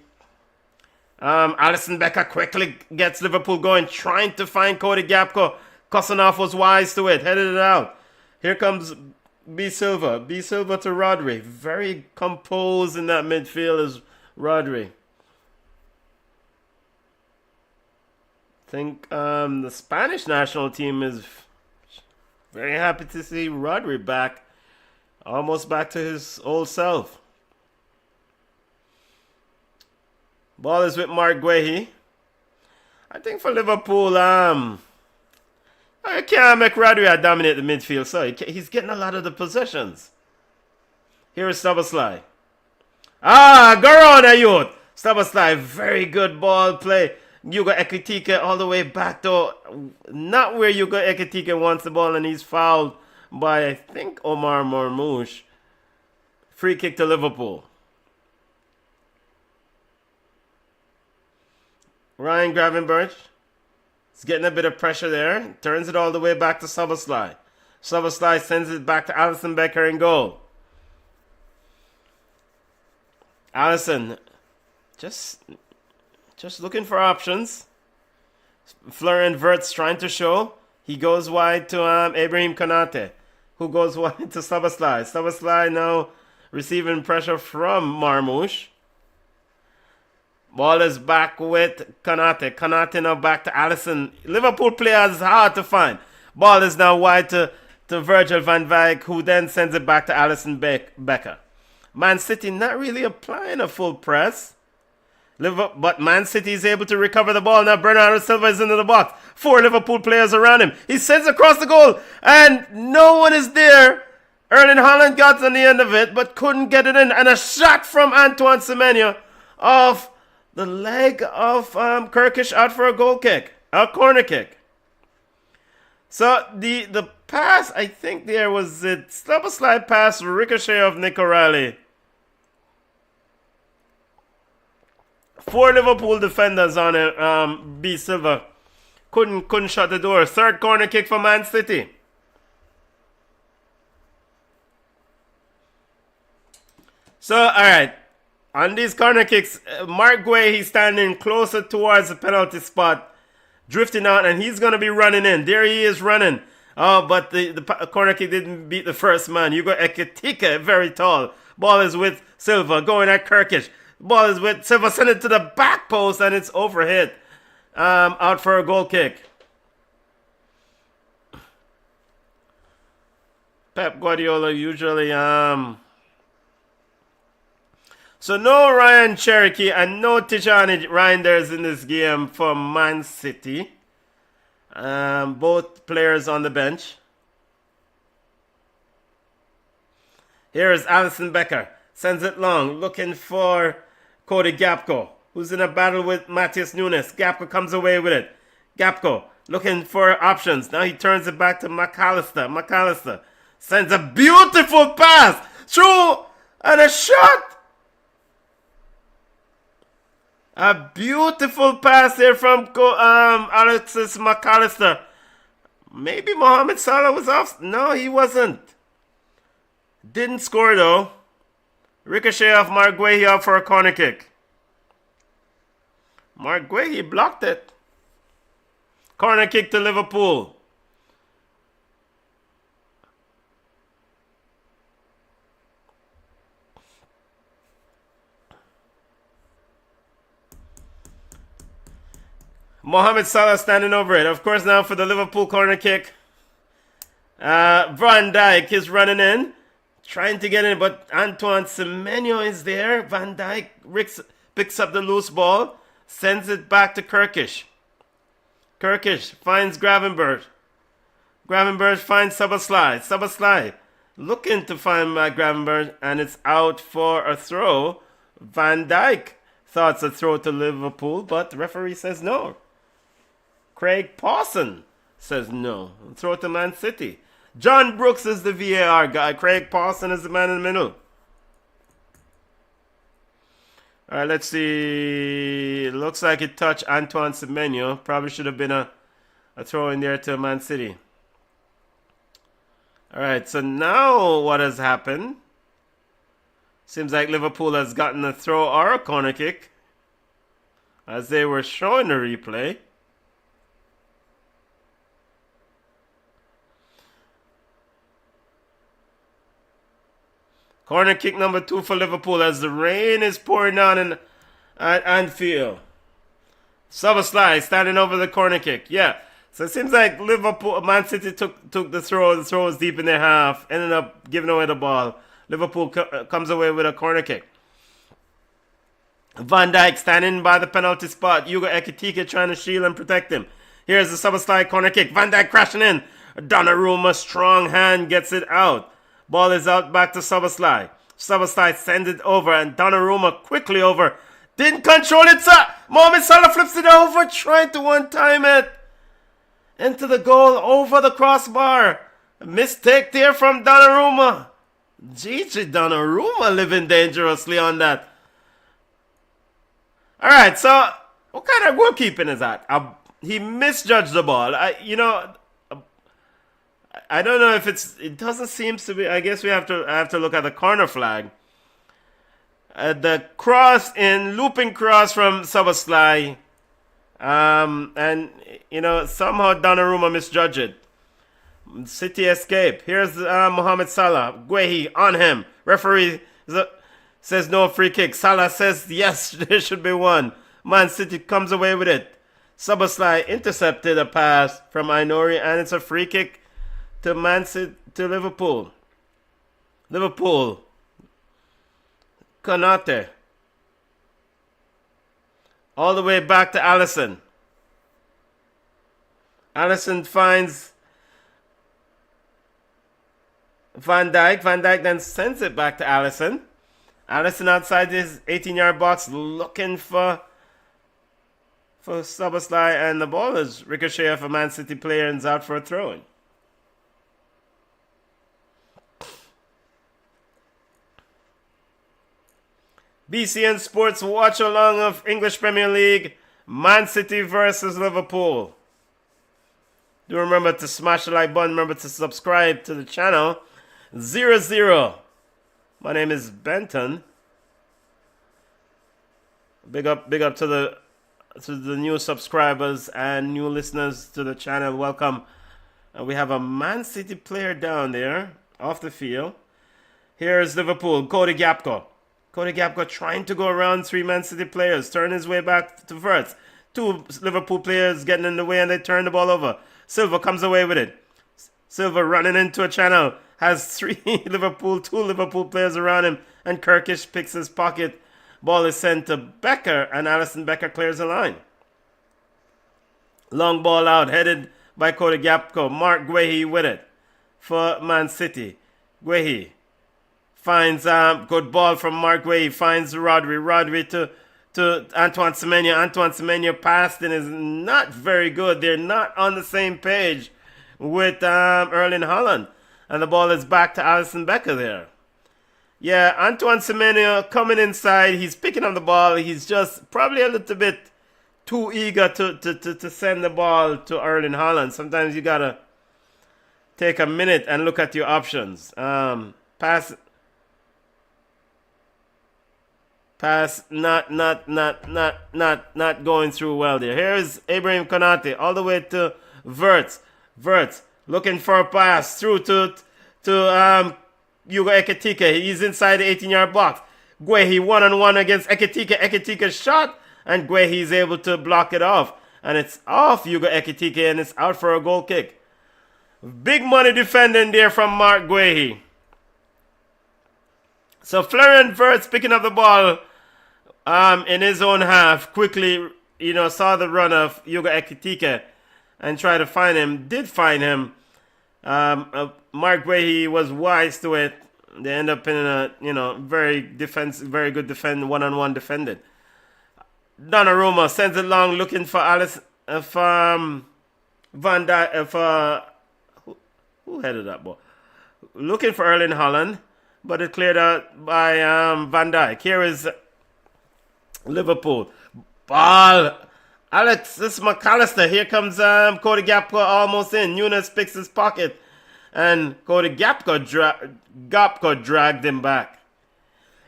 Alisson Becker quickly gets Liverpool going, trying to find Cody Gakpo. Kosanov was wise to it, headed it out. Here comes B. Silva. B. Silva to Rodri. Very composed in that midfield is Rodri. I think the Spanish national team is very happy to see Rodri back. Almost back to his old self. Ball is with Mark Guehi. I think for Liverpool, I can't make Rodri dominate the midfield, so he's getting a lot of the possessions. Here is Szoboszlai. Garon Ayut. Szoboszlai, very good ball play. Hugo Ekitike all the way back though. Not where Hugo Ekitike wants the ball, and he's fouled by, I think, Omar Marmoush. Free kick to Liverpool. Ryan Gravenberch is getting a bit of pressure there. Turns it all the way back to Szoboszlai. Szoboszlai sends it back to Alisson Becker in goal. Alisson just looking for options. Florian Wirtz trying to show. He goes wide to Ibrahim Konate, who goes wide to Szoboszlai. Szoboszlai now receiving pressure from Marmoush. Ball is back with Konate. Konate now back to Alisson. Liverpool players hard to find. Ball is now wide to Virgil van Dijk, who then sends it back to Alisson Becker. Man City not really applying a full press. But Man City is able to recover the ball. Now Bernardo Silva is into the box. 4 Liverpool players around him. He sends across the goal, and no one is there. Erling Haaland got on the end of it, but couldn't get it in. And a shot from Antoine Semenyo off the leg of Kirkish out for a goal kick. A corner kick. So the pass, I think there was it. Szoboszlai pass, ricochet of Nick O'Reilly. 4 Liverpool defenders on it. B. Silva couldn't shut the door. Third corner kick for Man City. So, all right. On these corner kicks, Mark Guehi, he's standing closer towards the penalty spot, drifting out, and he's going to be running in. There he is running. Oh, but the corner kick didn't beat the first man. Hugo Ekitike, very tall. Ball is with Silva, going at Kirkish. Ball is with Silva, send it to the back post, and it's overhit. Out for a goal kick. Pep Guardiola usually so no Ryan Cherokee and no Tijani Reinders in this game for Man City. Both players on the bench. Here is Alisson Becker. Sends it long, looking for Cody Gakpo, who's in a battle with Matheus Nunes. Gakpo comes away with it. Gakpo looking for options. Now he turns it back to McAllister. McAllister sends a beautiful pass through and a shot. A beautiful pass here from Alexis McAllister. Maybe Mohamed Salah was off. No, he wasn't. Didn't score though. Ricochet off Mark Guehi out for a corner kick. Mark Guehi blocked it. Corner kick to Liverpool. Mohamed Salah standing over it. Of course, now for the Liverpool corner kick. Van Dijk is running in, trying to get in, but Antoine Semenyo is there. Van Dijk picks up the loose ball, sends it back to Kirkish. Kirkish finds Gravenberch. Gravenberch finds Szoboszlai. Szoboszlai looking to find Gravenberch, and it's out for a throw. Van Dijk thought it's a throw to Liverpool, but the referee says no. Craig Pawson says no. Throw to Man City. John Brooks is the VAR guy. Craig Pawson is the man in the middle. All right, let's see. Looks like it touched Antoine Semenyo. Probably should have been a throw in there to Man City. All right, so now what has happened? Seems like Liverpool has gotten a throw or a corner kick, as they were showing the replay. Corner kick number 2 for Liverpool as the rain is pouring down at Anfield. Szoboszlai standing over the corner kick. Yeah. So it seems like Man City took the throw. The throw was deep in their half. Ended up giving away the ball. Liverpool comes away with a corner kick. Van Dijk standing by the penalty spot. Hugo Ekitike trying to shield and protect him. Here's the Szoboszlai corner kick. Van Dijk crashing in. Donnarumma, strong hand, gets it out. Ball is out back to Szoboszlai. Szoboszlai sends it over, and Donnarumma quickly over. Didn't control it, sir. Mohamed Salah flips it over, trying to one-time it. Into the goal, over the crossbar. A mistake there from Donnarumma. Gigi Donnarumma living dangerously on that. Alright, so what kind of goalkeeping is that? He misjudged the ball. I don't know if it doesn't seem to be. I guess I have to look at the corner flag. The looping cross from Szoboszlai. And somehow Donnarumma misjudged it. City escape. Here's Mohamed Salah. Guehi on him. Referee says no free kick. Salah says yes, there should be one. Man City comes away with it. Szoboszlai intercepted a pass from Ainori, and it's a free kick to Liverpool. Liverpool. Konate. All the way back to Alisson. Alisson finds Van Dijk. Van Dijk then sends it back to Alisson. Alisson outside his 18-yard box looking for Szoboszlai, and the ball is ricochet off a Man City player and is out for a throw-in. BCN Sports watch along of English Premier League, Man City versus Liverpool. Do remember to smash the like button. Remember to subscribe to the channel. 0-0. My name is Benton. Big up to the new subscribers and new listeners to the channel. Welcome. We have a Man City player down there off the field. Here's Liverpool. Cody Gakpo. Cody Gakpo trying to go around 3 Man City players. Turn his way back to first. 2 Liverpool players getting in the way, and they turn the ball over. Silva comes away with it. Silva running into a channel. Has 2 Liverpool players around him. And Kirkish picks his pocket. Ball is sent to Becker, and Alisson Becker clears the line. Long ball out, headed by Cody Gakpo. Mark Guehi with it for Man City. Guehi finds good ball from Mark Guehi. Finds Rodri. Rodri to Antoine Semenyo. Antoine Semenyo passed and is not very good. They're not on the same page with Erling Haaland. And the ball is back to Alisson Becker there. Yeah, Antoine Semenyo coming inside. He's picking up the ball. He's just probably a little bit too eager to send the ball to Erling Haaland. Sometimes you got to take a minute and look at your options. Pass. Pass not going through well there. Here's Ibrahim Konate all the way to Verts. Verts looking for a pass through to Hugo Ekitike. He's inside the 18-yard box. Guehi one-on-one against Ekitike. Ekitike shot, and Guehi is able to block it off. And it's off Hugo Ekitike, and it's out for a goal kick. Big money defending there from Mark Guehi. So Florian Wirtz picking up the ball in his own half. Quickly, saw the run of Hugo Ekitike and tried to find him. Did find him. Mark Guehi was wise to it. They end up in a very good defend, one-on-one defended. Donnarumma sends it long, looking for Alice. Van Dijk. Who headed that ball? Looking for Erling Haaland, but it cleared out by Van Dijk. Here is Liverpool. Ball. Alex, this is McAllister. Here comes Cody Gakpo almost in. Nunes picks his pocket, and Cody Gakpo dragged him back.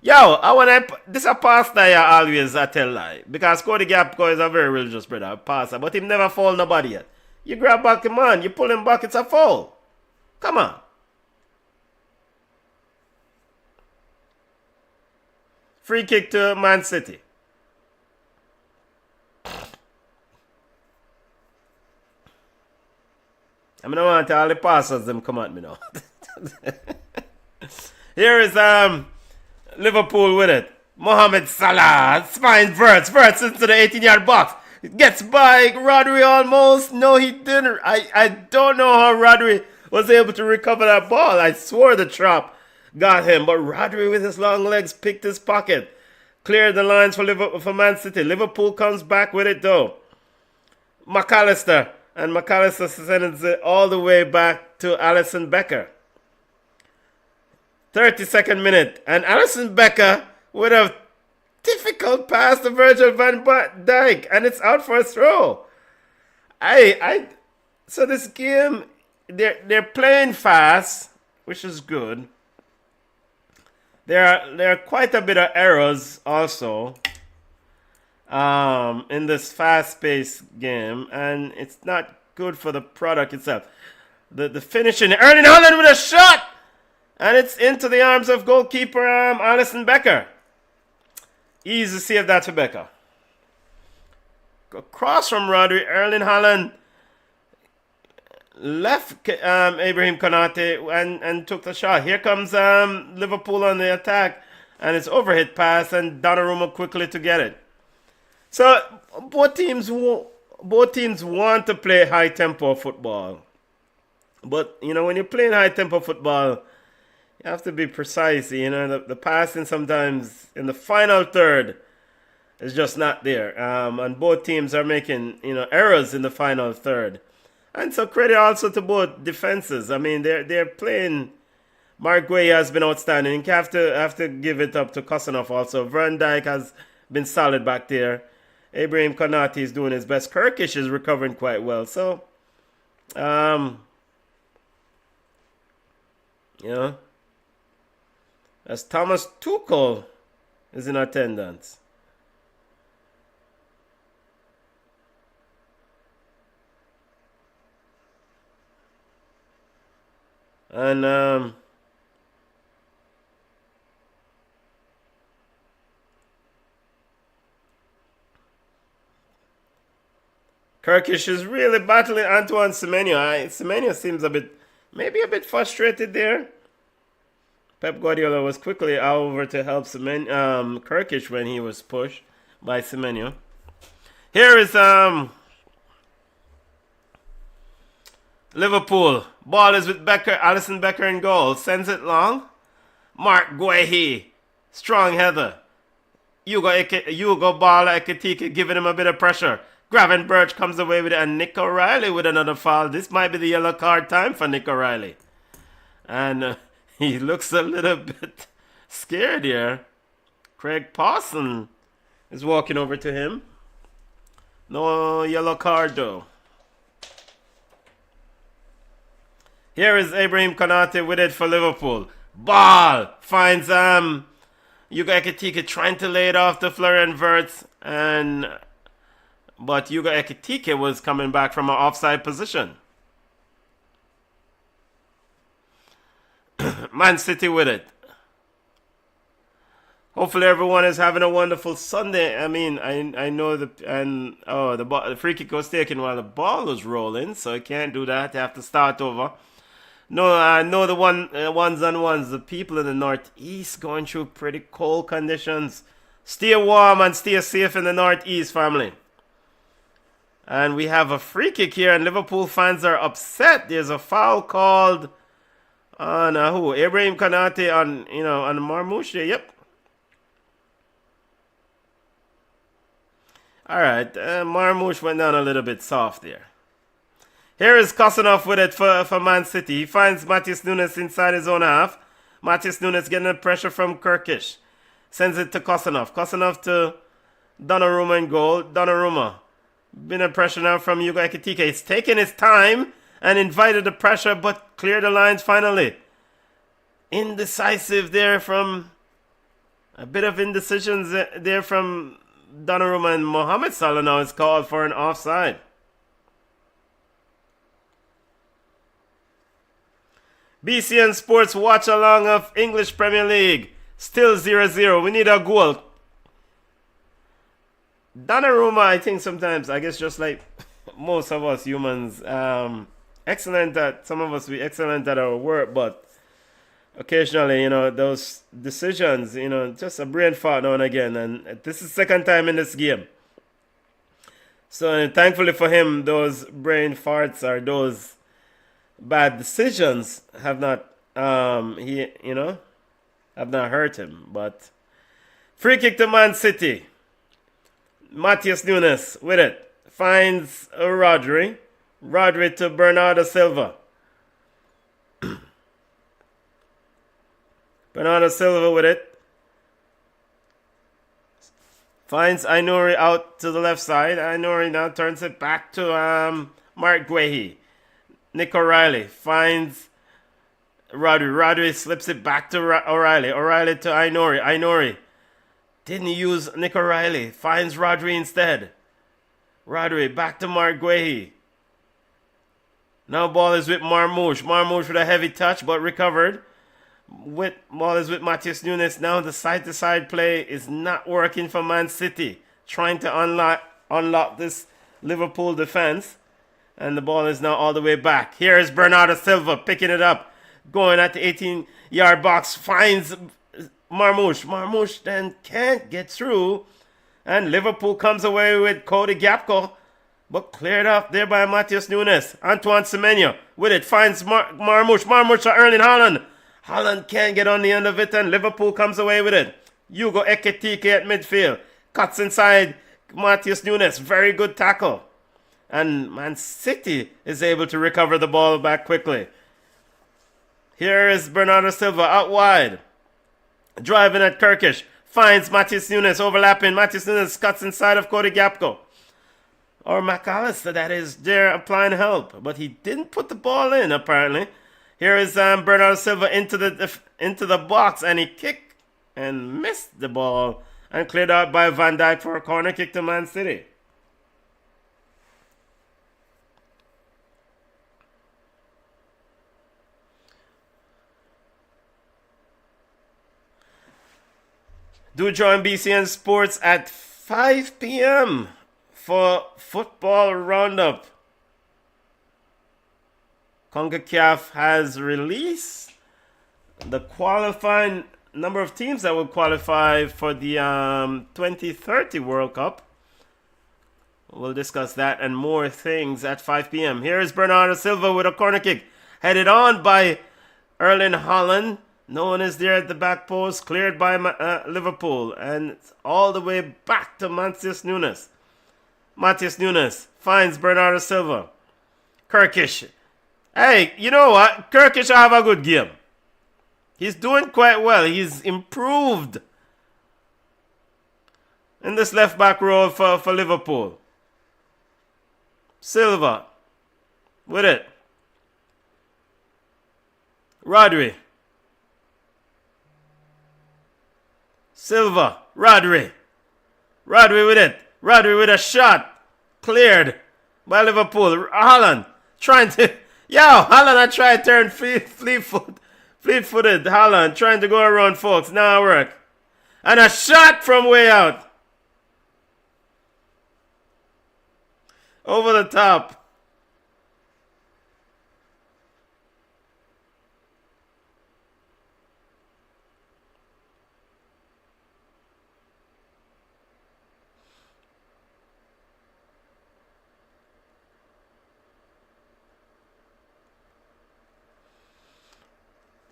Yo, this a pass that I always tell lie. Because Cody Gakpo is a very religious brother, passer, but him never foul nobody yet. You grab back him on, you pull him back, it's a foul. Come on. Free kick to Man City. I mean, I want all the passers them come at me now. Here is Liverpool with it. Mohamed Salah finds Verts into the 18-yard box. Gets by Rodri almost. No, he didn't. I don't know how Rodri was able to recover that ball. I swore the trap got him. But Rodri with his long legs picked his pocket. Cleared the lines for Man City. Liverpool comes back with it though. McAllister. And McAllister sends it all the way back to Alisson Becker. 32nd minute. And Alisson Becker with a difficult pass to Virgil van Dijk. And it's out for a throw. So this game, they're playing fast, which is good. There are quite a bit of errors also in this fast-paced game, and it's not good for the product itself. The finishing, Erling Haaland with a shot, and it's into the arms of goalkeeper Alisson Becker. Easy save that for Becker. Across from Rodri, Erling Haaland left Ibrahim Konate and took the shot. Here comes Liverpool on the attack, and it's overhead pass, and Donnarumma quickly to get it. So both teams want to play high tempo football, but when you're playing high tempo football, you have to be precise. The passing sometimes in the final third is just not there, and both teams are making errors in the final third. And so credit also to both defenses. I mean, they're playing. Mark Guehi has been outstanding. You have to give it up to Kosanov also. Van Dijk has been solid back there. Ibrahim Konate is doing his best. Kirkish is recovering quite well. So, as Thomas Tuchel is in attendance. And Kirkish is really battling Antoine Semenyo. Semenyo seems maybe a bit frustrated there. Pep Guardiola was quickly over to help Kirkish when he was pushed by Semenyo. Here is Liverpool. Ball is with Becker. Alisson Becker in goal. Sends it long. Mark Guehi. Strong header. Hugo Ball Ekitike giving him a bit of pressure. Gravenberch comes away with it, and Nick O'Reilly with another foul. This might be the yellow card time for Nick O'Reilly. And he looks a little bit scared here. Craig Pawson is walking over to him. No yellow card though. Here is Ibrahim Konate with it for Liverpool. Ball finds Hugo Ekitike trying to lay it off to Florian Wirtz, but Hugo Ekitike was coming back from an offside position. Man City with it. Hopefully everyone is having a wonderful Sunday. I mean, I know the free kick was taken while the ball was rolling, so I can't do that. You have to start over. No, I know the ones and ones. The people in the northeast going through pretty cold conditions. Stay warm and stay safe in the northeast, family. And we have a free kick here, and Liverpool fans are upset. There's a foul called on who? Ibrahim Konate on Marmoush. Yep. All right, Marmoush went down a little bit soft there. Here is Kosanov with it for Man City. He finds Matheus Nunes inside his own half. Matheus Nunes getting the pressure from Kirkish. Sends it to Kosanov. Kosanov to Donnarumma in goal. Donnarumma. Been a pressure now from Hugo Ekitike. He's taken his time and invited the pressure, but cleared the lines finally. Indecisive there from... A bit of indecisions there from Donnarumma, and Mohamed Salah now is called for an offside. BCN Sports watch along of English Premier League. Still 0-0. We need a goal. Donnarumma, I think sometimes, I guess just like most of us humans, excellent at, some of us be excellent at our work, but occasionally, those decisions, just a brain fart now and again. And this is the second time in this game. So thankfully for him, those brain farts or those bad decisions have not have not hurt him. But free kick to Man City. Matheus Nunes with it. Finds Rodri. Rodri to Bernardo Silva. Bernardo Silva with it. Finds Ainouri out to the left side. Ainouri now turns it back to Mark Guehi. Nick O'Reilly finds Rodri. Rodri slips it back to O'Reilly. O'Reilly to Ainouri. Ainouri didn't use Nick O'Reilly. Finds Rodri instead. Rodri back to Mark Guehi. Now ball is with Marmoush. Marmoush with a heavy touch but recovered. Ball is with Matheus Nunes. Now the side-to-side play is not working for Man City. Trying to unlock this Liverpool defense. And the ball is now all the way back. Here is Bernardo Silva picking it up. Going at the 18-yard box. Finds Marmoush. Marmoush then can't get through. And Liverpool comes away with Cody Gakpo. But cleared off there by Matheus Nunes. Antoine Semenyo with it. Finds Marmoush. Marmoush to Erling Haaland. Haaland can't get on the end of it, and Liverpool comes away with it. Hugo Ekitike at midfield. Cuts inside Matheus Nunes. Very good tackle. And Man City is able to recover the ball back quickly. Here is Bernardo Silva out wide. Driving at Kirkish. Finds Matheus Nunes overlapping. Matheus Nunes cuts inside of Cody Gakpo. Or McAllister, that is, there applying help. But he didn't put the ball in, apparently. Here is Bernardo Silva into the box, and he kicked and missed the ball and cleared out by Van Dijk for a corner kick to Man City. Do join BCN Sports at 5 p.m. for football roundup. CONCACAF has released the qualifying number of teams that will qualify for the 2030 World Cup. We'll discuss that and more things at 5 p.m. Here is Bernardo Silva with a corner kick. Headed on by Erling Haaland. No one is there at the back post. Cleared by Liverpool. And it's all the way back to Matheus Nunes. Matheus Nunes finds Bernardo Silva. Kirkish. Hey, you know what? Kirkish have a good game. He's doing quite well. He's improved in this left back row for Liverpool. Silva with it. Rodri. Silva. Rodri. Rodri with it. Rodri with a shot. Cleared by Liverpool. Haaland trying to... Yo, Haaland I tried to turn fleet-footed. Haaland trying to go around folks. Now work. And a shot from way out. Over the top.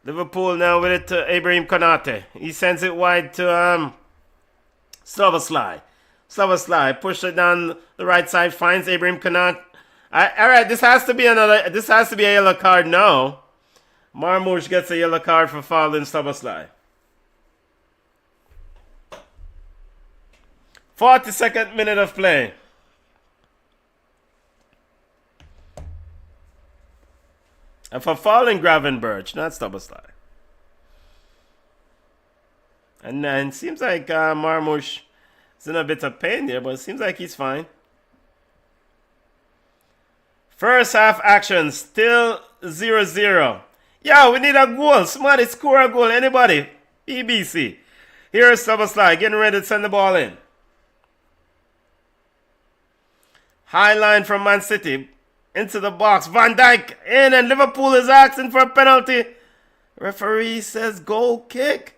Liverpool now with it to Ibrahim Konate. He sends it wide to Szoboszlai. Szoboszlai push it down the right side, finds Ibrahim Konate. Alright, this has to be a yellow card now. Marmoush gets a yellow card for fouling Szoboszlai. 42nd minute of play. And for fouling Gravenberch, not Szoboszlai. And then it seems like Marmoush is in a bit of pain there, but it seems like he's fine. First half action, still 0-0. Yo, we need a goal. Somebody score a goal. Anybody? BBC. Here's Szoboszlai getting ready to send the ball in. High line from Man City. Into the box. Van Dijk in and Liverpool is asking for a penalty. Referee says goal kick.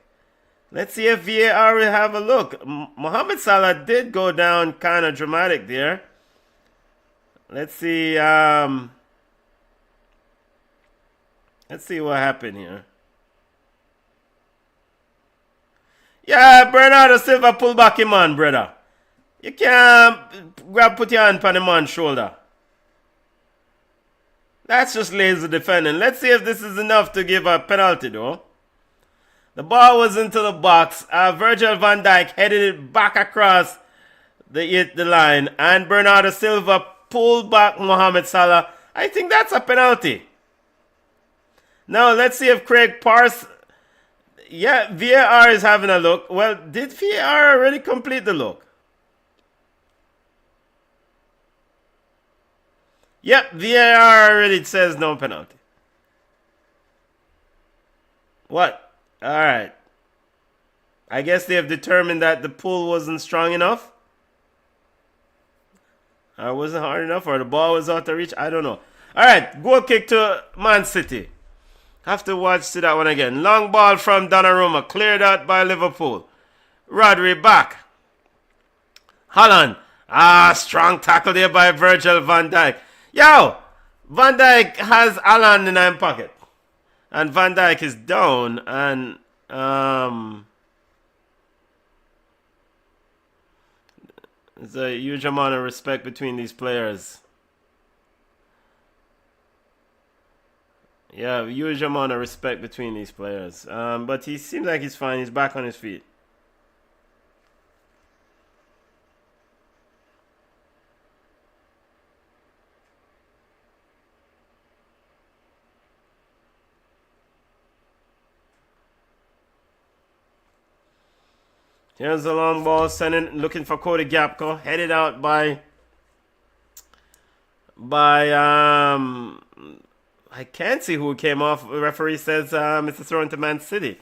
Let's see if VAR will have a look. Mohamed Salah did go down kind of dramatic there. Let's see. Let's see what happened here. Yeah, Bernardo Silva pull back him on, brother. You can't put your hand on the man's shoulder. That's just lazy defending. Let's see if this is enough to give a penalty, though. The ball was into the box. Virgil van Dijk headed it back across the line. And Bernardo Silva pulled back Mohamed Salah. I think that's a penalty. Now, let's see if Craig Parsons... Yeah, VAR is having a look. Well, did VAR already complete the look? Yep, VAR already says no penalty. What? Alright. I guess they have determined that the pull wasn't strong enough. Or wasn't hard enough, or the ball was out of reach. I don't know. Alright, goal kick to Man City. Have to see that one again. Long ball from Donnarumma. Cleared out by Liverpool. Rodri back. Haaland. Strong tackle there by Virgil van Dijk. Yo, Van Dijk has Haaland in his pocket. And Van Dijk is down. And there's a huge amount of respect between these players. Yeah, huge amount of respect between these players. But he seems like he's fine. He's back on his feet. Here's the long ball, looking for Cody Gakpo, headed out by I can't see who came off. The referee says it's a throw into Man City.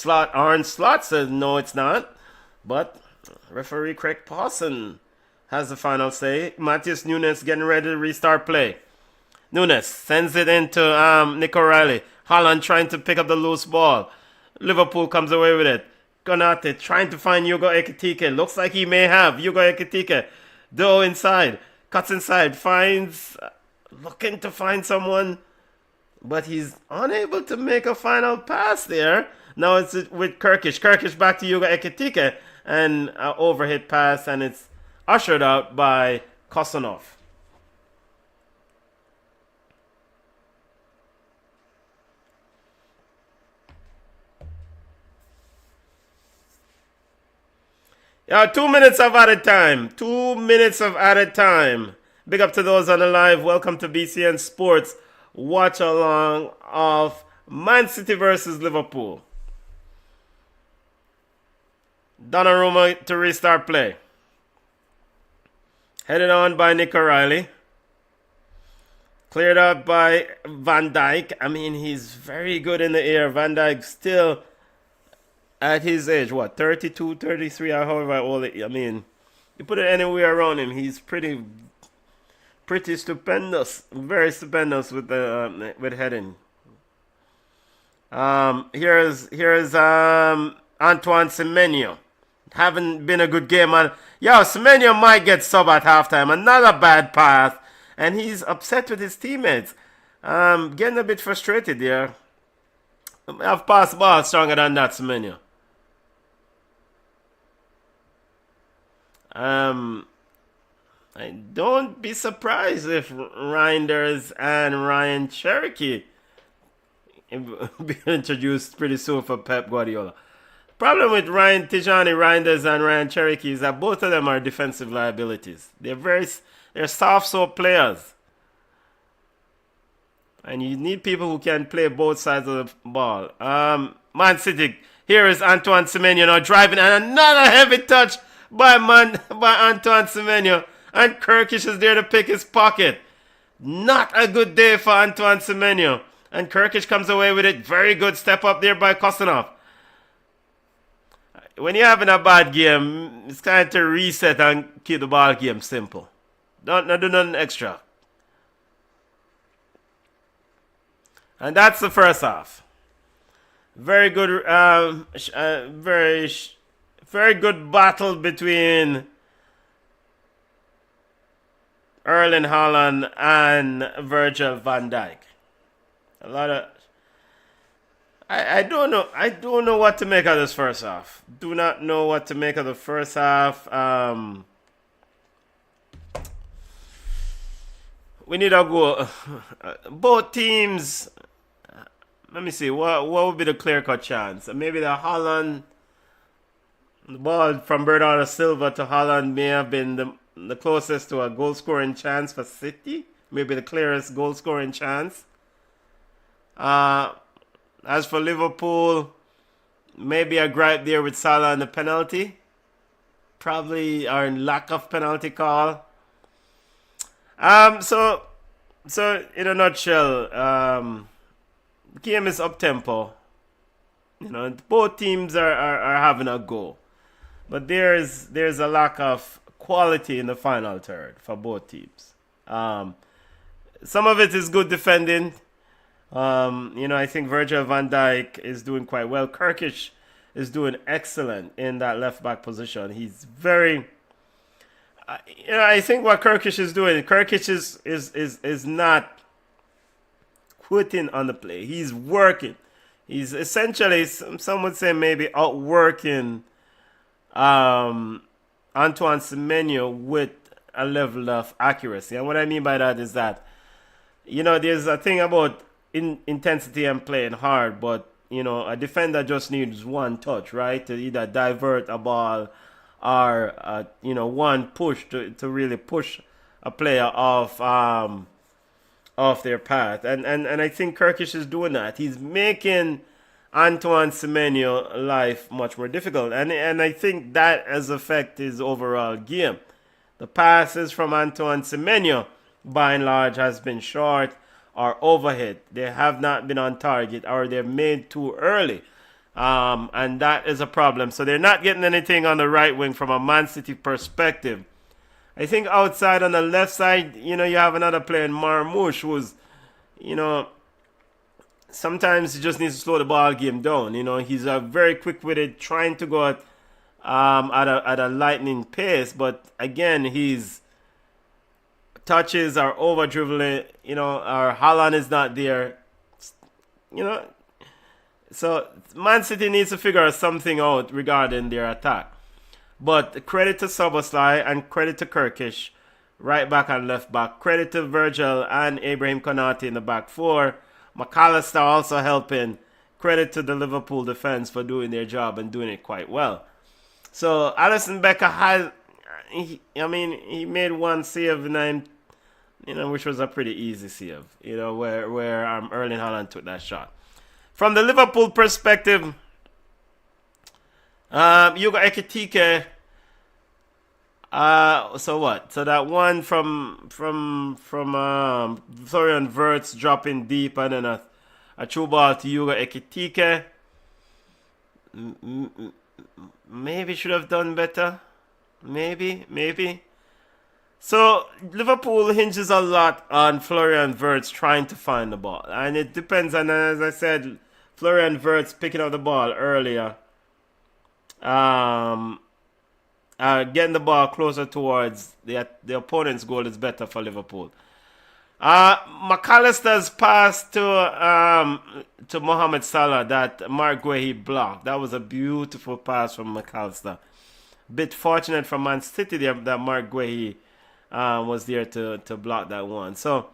Orange Slot says no, it's not. But referee Craig Parsons has the final say. Matheus Nunes getting ready to restart play. Nunes sends it into Nick O'Reilly. Haaland trying to pick up the loose ball. Liverpool comes away with it. Konate trying to find Hugo Ekitike. Looks like he may have Hugo Ekitike. Doe inside. Cuts inside. Looking to find someone. But he's unable to make a final pass there. Now it's with Kirkish. Kirkish back to Hugo Ekitike. And an overhit pass. And it's ushered out by Kosanov. Yeah, 2 minutes of added time. 2 minutes of added time. Big up to those on the live. Welcome to BCN Sports. Watch along of Man City versus Liverpool. Donnarumma to restart play. Headed on by Nick O'Reilly. Cleared up by Van Dijk. I mean, he's very good in the air. Van Dijk still at his age, 32, 33, or however old. I mean, you put it anywhere around him, he's pretty stupendous. Very stupendous with the with heading. Here's Antoine Semenyo. Haven't been a good game, man. Semenyo might get sub at halftime. Another bad pass. And he's upset with his teammates. Getting a bit frustrated there. I've passed the ball stronger than that, Semenyo. I don't be surprised if Reinders and Ryan Cherokee be introduced pretty soon for Pep Guardiola. Problem with Tijani Reinders and Ryan Cherokee is that both of them are defensive liabilities. They're soft soap players. And you need people who can play both sides of the ball. Man City, here is Antoine Semenyo now driving, and another heavy touch by Antoine Semenyo. And Kirkish is there to pick his pocket. Not a good day for Antoine Semenyo. And Kirkish comes away with it. Very good step up there by Kostanov. When you're having a bad game, it's time to reset and keep the ball game simple. Don't do nothing extra. And that's the first half. Very good, very good battle between Erling Haaland and Virgil van Dijk. A lot of I don't know what to make of this first half. Do not know what to make of the first half. We need a goal. Both teams. Let me see. What would be the clear-cut chance? Maybe the Haaland. The ball from Bernardo Silva to Haaland may have been the closest to a goal-scoring chance for City. Maybe the clearest goal-scoring chance. As for Liverpool, maybe a gripe there with Salah and the penalty. Probably our lack of penalty call. So in a nutshell, the game is up tempo. Both teams are having a go, but there's a lack of quality in the final third for both teams. Some of it is good defending. I think Virgil van Dijk is doing quite well. Kirkish is doing excellent in that left back position. He's very. I think what Kirkish is doing, Kirkish is not quitting on the play. He's working. He's essentially, some would say, maybe outworking Antoine Semenyo with a level of accuracy. And what I mean by that is that, there's a thing about intensity and playing hard, but, a defender just needs one touch, right? To either divert a ball or, one push to really push a player off their path. And I think Kirkish is doing that. He's making Antoine Semenyo life much more difficult. And I think that has affected his overall game. The passes from Antoine Semenyo, by and large, has been short or overhit. They have not been on target, or they're made too early. And that is a problem. So they're not getting anything on the right wing from a Man City perspective. I think outside on the left side, you have another player in Marmoush who's, sometimes he just needs to slow the ball game down. He's very quick-witted, trying to go at a lightning pace. But again, his touches are over-dribbling, or Haaland is not there. So Man City needs to figure something out regarding their attack. But credit to Szoboszlai and credit to Kirkish, right back and left back. Credit to Virgil and Ibrahim Konate in the back four. McAllister also helping. Credit to the Liverpool defense for doing their job and doing it quite well. So Alisson Becker he made one save, which was a pretty easy save. Where Erling Haaland took that shot. From the Liverpool perspective, Hugo Ekitike. So what? So that one from Florian Wirtz dropping deep, and then a true ball to Hugo Ekitike. Maybe should have done better. Maybe. So Liverpool hinges a lot on Florian Wirtz trying to find the ball, and it depends on, as I said, Florian Wirtz picking up the ball earlier, getting the ball closer towards the opponent's goal is better for Liverpool. McAllister's pass to Mohamed Salah that Mark Guehi blocked. That was a beautiful pass from McAllister. Bit fortunate for Man City there that Mark Guehi was there to block that one. So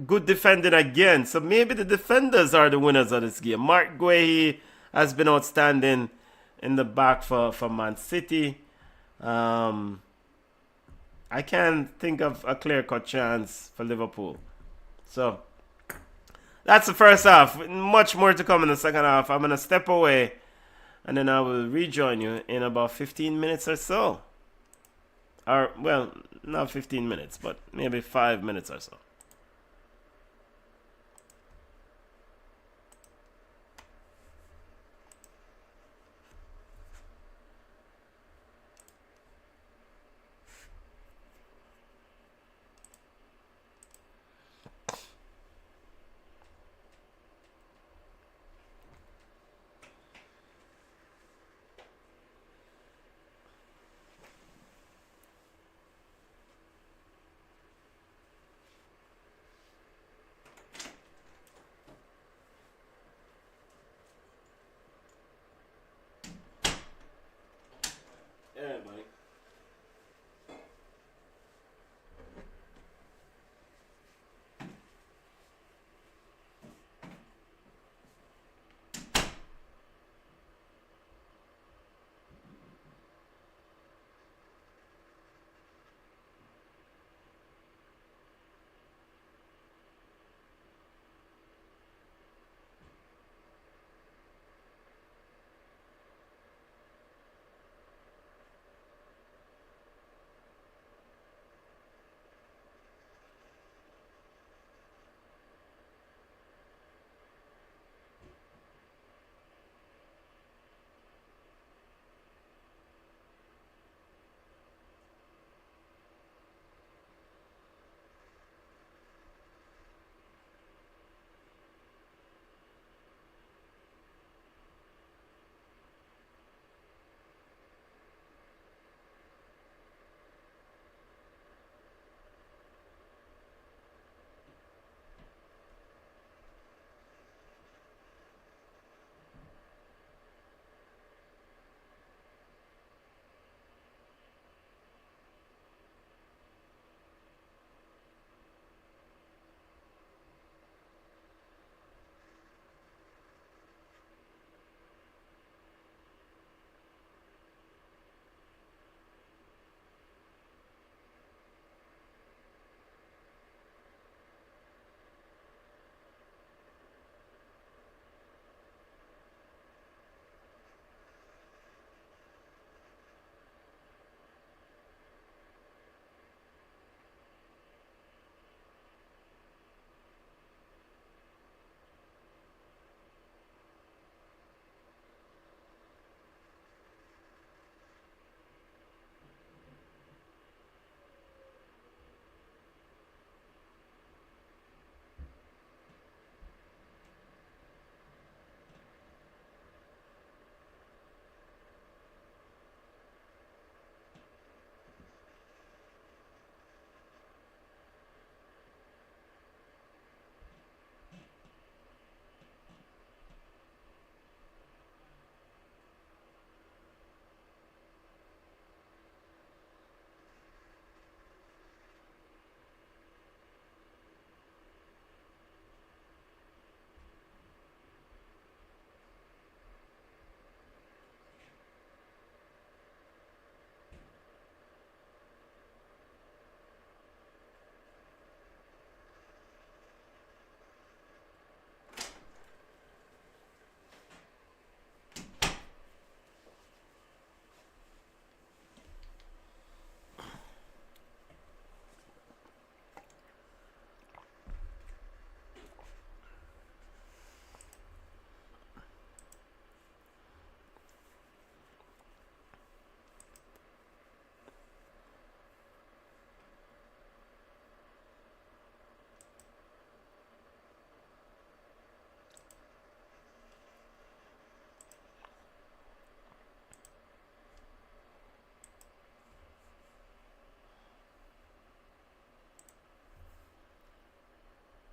good defending again. So maybe the defenders are the winners of this game. Mark Guehi has been outstanding in the back for Man City. I can't think of a clear-cut chance for Liverpool. So that's the first half. Much more to come in the second half. I'm going to step away, and then I will rejoin you in about 15 minutes or so. Or, well, not 15 minutes, but maybe 5 minutes or so.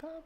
Pep.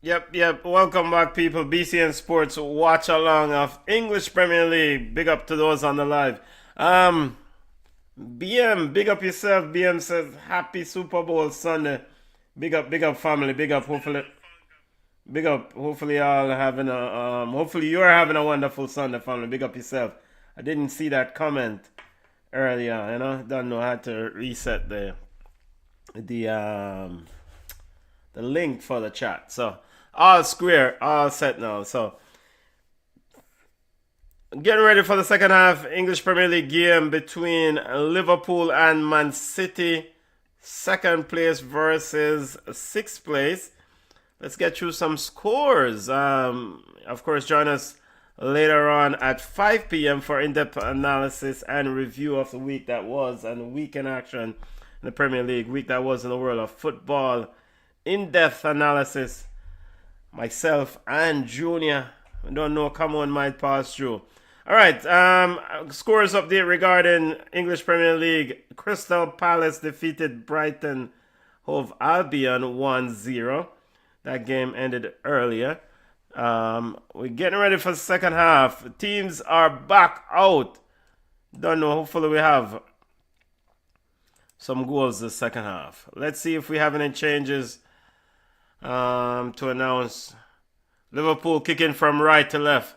Yep. Welcome back, people. BCN Sports watch along of English Premier League. Big up to those on the live. BM, big up yourself. BM says happy Super Bowl Sunday. Big up, family. Big up, hopefully. Big up. Hopefully, y'all having a hopefully you're having a wonderful Sunday, family. Big up yourself. I didn't see that comment earlier. Don't know how to reset the link for the chat. So all square, all set now. So getting ready for the second half English Premier League game between Liverpool and Man City. Second place versus sixth place. Let's get through some scores. Of course, join us later on at 5 p.m. for in-depth analysis and review of the week that was and week in action in the Premier League, week that was in the world of football. In-depth analysis. Myself and Junior. I don't know, come on, might pass through. All right, scores update regarding English Premier League. Crystal Palace defeated Brighton Hove Albion 1-0. That game ended earlier. We're getting ready for the second half. Teams are back out. Don't know, hopefully we have some goals this second half. Let's see if we have any changes to announce. Liverpool kicking from right to left.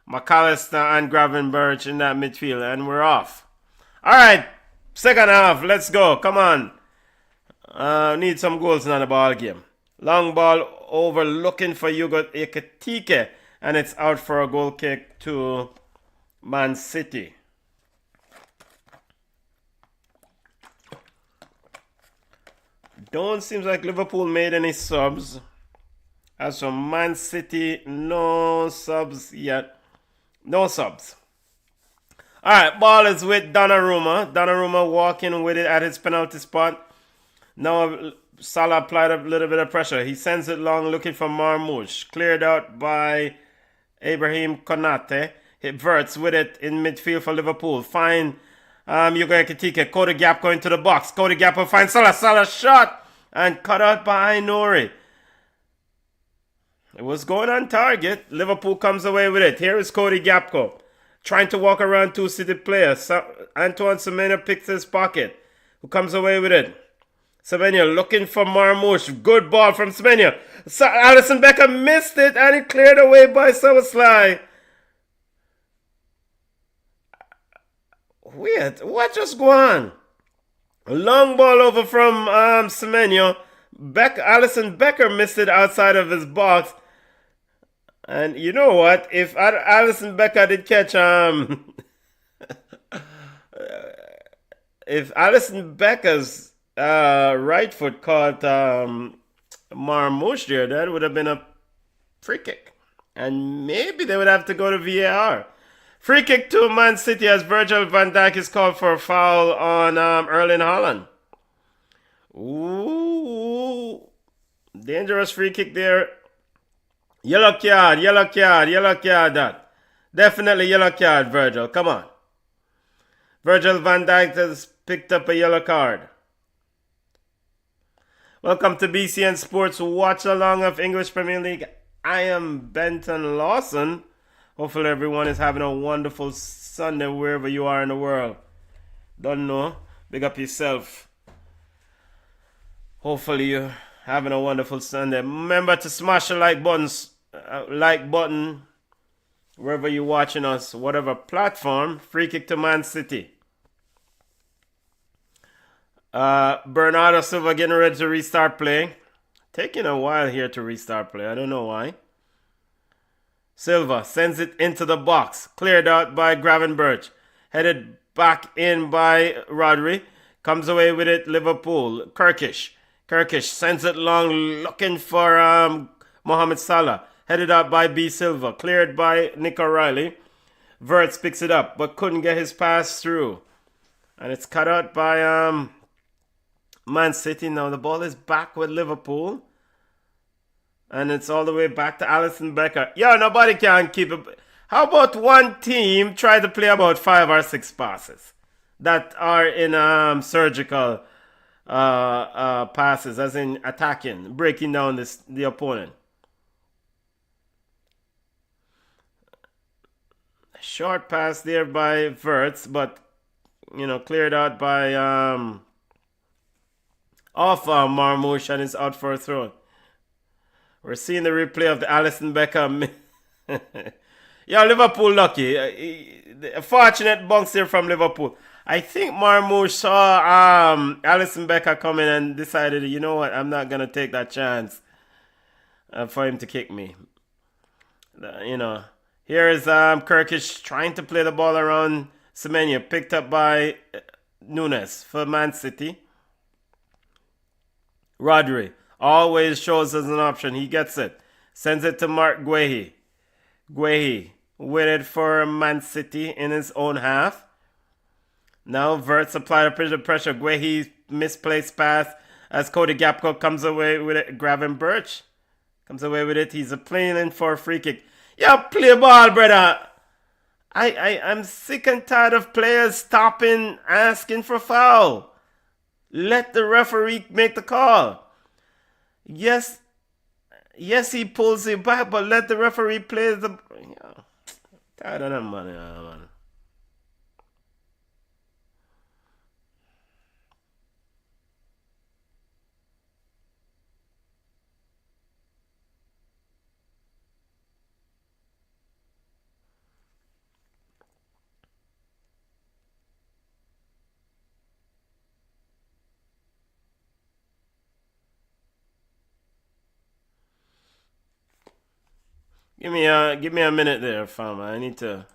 McAllister and Gravenberch in that midfield, and we're off. All right, second half, let's go. Come on. Need some goals in the ball game. Long ball over, looking for Hugo Ekitike, and it's out for a goal kick to Man City. Don't seem like Liverpool made any subs. As for Man City, no subs yet. No subs. Alright, ball is with Donnarumma. Donnarumma walking with it at his penalty spot. Now Salah applied a little bit of pressure. He sends it long looking for Marmoush. Cleared out by Ibrahim Konate. He verts with it in midfield for Liverpool. Find Hugo Ekitike. Cody Gap going to the box. Cody Gap will find Salah. Salah shot and cut out by Nouri. It was going on target. Liverpool comes away with it. Here is Cody Gapco trying to walk around two City players. Antoine Semenyo picks his pocket. Who comes away with it? Semenyo looking for Marmoush. Good ball from Semenyo. Alisson Becker missed it and it cleared away by Soboslai. Weird. What just go on? A long ball over from Semenyo. Alisson Becker missed it outside of his box. And you know what? If Alisson Becker did catch if Alisson Becker's right foot caught Marmoush there, that would have been a free kick. And maybe they would have to go to VAR. Free kick to Man City as Virgil van Dijk is called for a foul on Erling Haaland. Ooh. Dangerous free kick there. Yellow card. That. Definitely yellow card, Virgil. Come on. Virgil van Dijk has picked up a yellow card. Welcome to BCN Sports watch along of English Premier League. I am Benton Lawson. Hopefully everyone is having a wonderful Sunday wherever you are in the world. Don't know. Big up yourself. Hopefully you're having a wonderful Sunday. Remember to smash the like button wherever you're watching us, whatever platform. Free kick to Man City. Bernardo Silva getting ready to restart play. Taking a while here to restart play. I don't know why. Silva sends it into the box. Cleared out by Gravenberch. Headed back in by Rodri. Comes away with it, Liverpool. Kirkish sends it long, looking for Mohamed Salah. Headed out by B. Silva. Cleared by Nick O'Reilly. Verts picks it up, but couldn't get his pass through. And it's cut out by Man City. Now the ball is back with Liverpool. And it's all the way back to Alisson Becker. Yo, nobody can keep it. How about one team try to play about 5 or 6 passes that are in surgical passes, as in attacking, breaking down the opponent. Short pass there by Verts, but cleared out by Marmoush, and is out for a throw. We're seeing the replay of the Alisson Becker. Yeah, Liverpool lucky. A fortunate bounce here from Liverpool. I think Marmoush saw Alisson Becker coming and decided, you know what, I'm not gonna take that chance for him to kick me. Here is Kirkish trying to play the ball around Semenyo, picked up by Nunes for Man City. Rodri always shows as an option. He gets it. Sends it to Mark Guehi. Guehi with it for Man City in his own half. Now Verts applied a pressure. Guehi misplaced pass as Cody Gapco comes away with it. Graven Birch comes away with it. He's playing in for a free kick. Yeah, play ball, brother. I'm sick and tired of players stopping, asking for foul. Let the referee make the call. Yes, he pulls it back, but let the referee play the. Tired of that money, man. Give me a minute there, fam. I need to.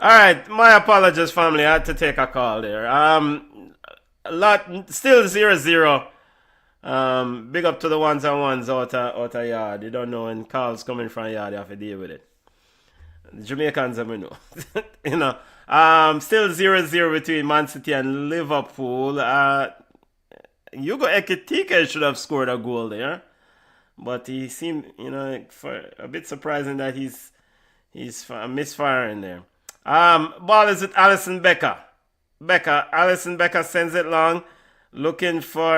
All right, my apologies, family. I had to take a call there. A lot still 0-0. Big up to the ones and ones out of yard. You don't know when calls coming from yard, you have to deal with it. The Jamaicans, I know. you know. Still 0-0 between Man City and Liverpool. Hugo Ekitike should have scored a goal there, but he seemed, for a bit surprising that he's misfiring there. Ball is with Alisson Becker. Alisson Becker sends it long, looking for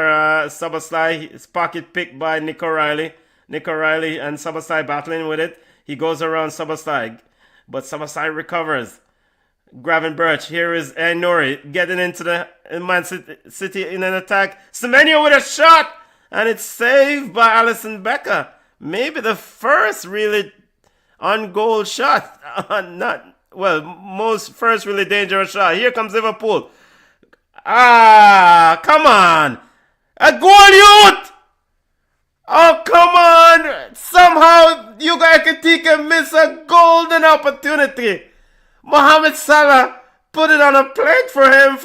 Szoboszlai. His pocket picked by Nick O'Reilly. Nick O'Reilly and Szoboszlai battling with it. He goes around Szoboszlai, but Szoboszlai recovers. Gravenberch, here is Nori getting into the Man City in an attack. Semenyo with a shot, and it's saved by Alisson Becker. Maybe the first really on-goal shot. First really dangerous shot. Here comes Liverpool. Come on. A goal, youth! Oh, come on. Somehow, Hugo Ekitike missed a golden opportunity. Mohamed Salah put it on a plate for him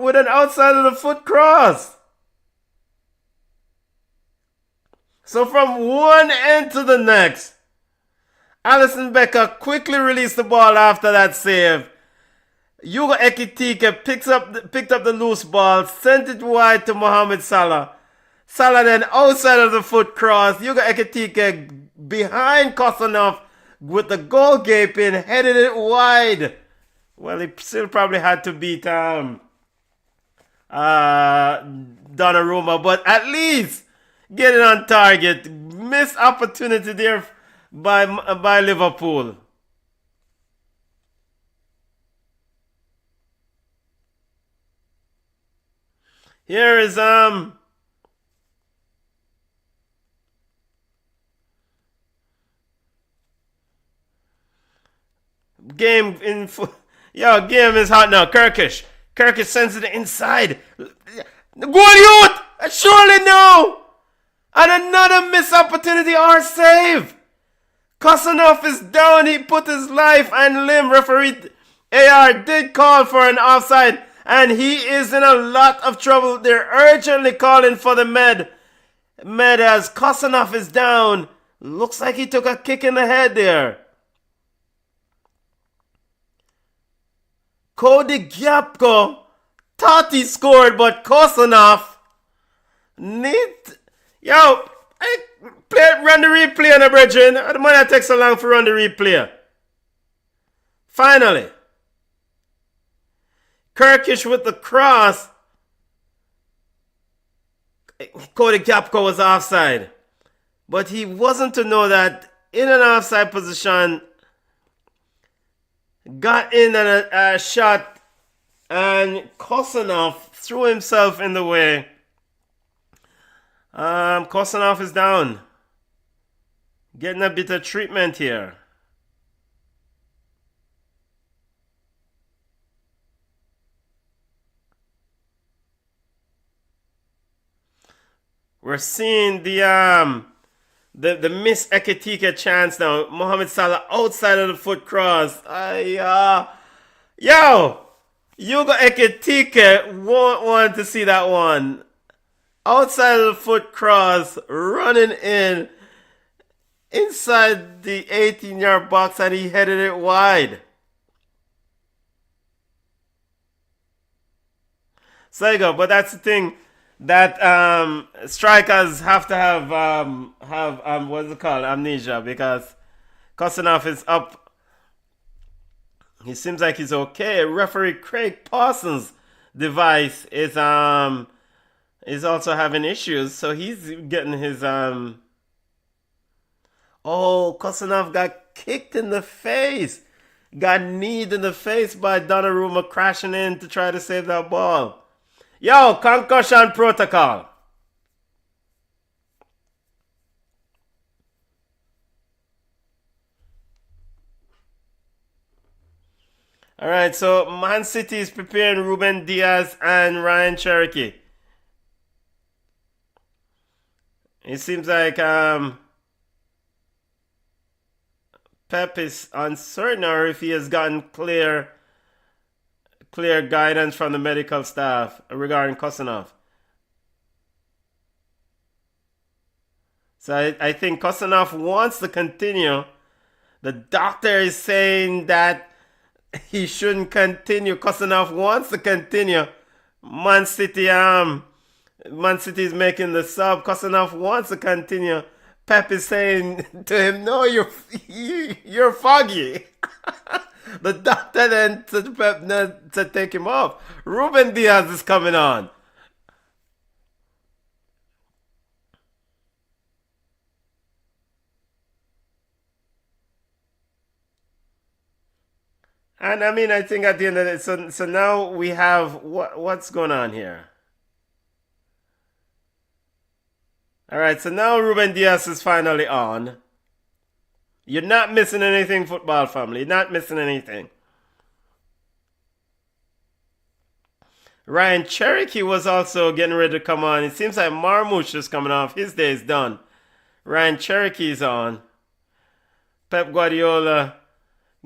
with an outside of the foot cross. So from one end to the next, Alisson Becker quickly released the ball after that save. Hugo Ekitike picked up the loose ball, sent it wide to Mohamed Salah. Salah then outside of the foot cross. Hugo Ekitike behind Kosanov with the goal gaping, headed it wide. Well, he still probably had to beat Donnarumma, but at least get it on target. Missed opportunity there by Liverpool. Here is game is hot now. Kirkish sends it inside. Goal, youth! Surely no! And another missed opportunity or save. Kosanov is down. He put his life and limb. Referee AR did call for an offside, and he is in a lot of trouble. They're urgently calling for the med as Kosanov is down. Looks like he took a kick in the head there. Cody Gapko thought he scored, but Kosanov run the replay on the brethren. The man that takes so long for run the replay. Finally, Kirkish with the cross. Cody Gapko was offside, but he wasn't to know that in an offside position. Got in a shot, and Kosanov threw himself in the way. Kosanov is down. Getting a bit of treatment here. We're seeing the Miss Ekitike chance now. Mohamed Salah outside of the foot cross. Hugo Ekitike won't want to see that one. Outside of the foot cross, running inside the 18-yard box, and he headed it wide. So you go, but that's the thing that strikers have to have what's it called, amnesia, because Kosanov is up. He seems like he's okay. Referee Craig Parsons' device is also having issues, so he's getting his Kosanov got kicked in the face, got kneed in the face by Donnarumma crashing in to try to save that ball. Concussion protocol. All right, so Man City is preparing Ruben Diaz and Ryan Cherokee. It seems like Pep is uncertain or if he has gotten clear guidance from the medical staff regarding Kosanov. So I think Kosanov wants to continue. The doctor is saying that he shouldn't continue. Kosanov wants to continue. Man City is making the sub. Kosanov wants to continue. Pep is saying to him, "No, you're foggy." The doctor then to Pep to take him off. Ruben Diaz is coming on. And I mean, I think at the end of it, so now we have what's going on here. All right, so now Ruben Diaz is finally on. You're not missing anything, football family. You're not missing anything. Ryan Cherokee was also getting ready to come on. It seems like Marmouche is coming off. His day is done. Ryan Cherokee's on. Pep Guardiola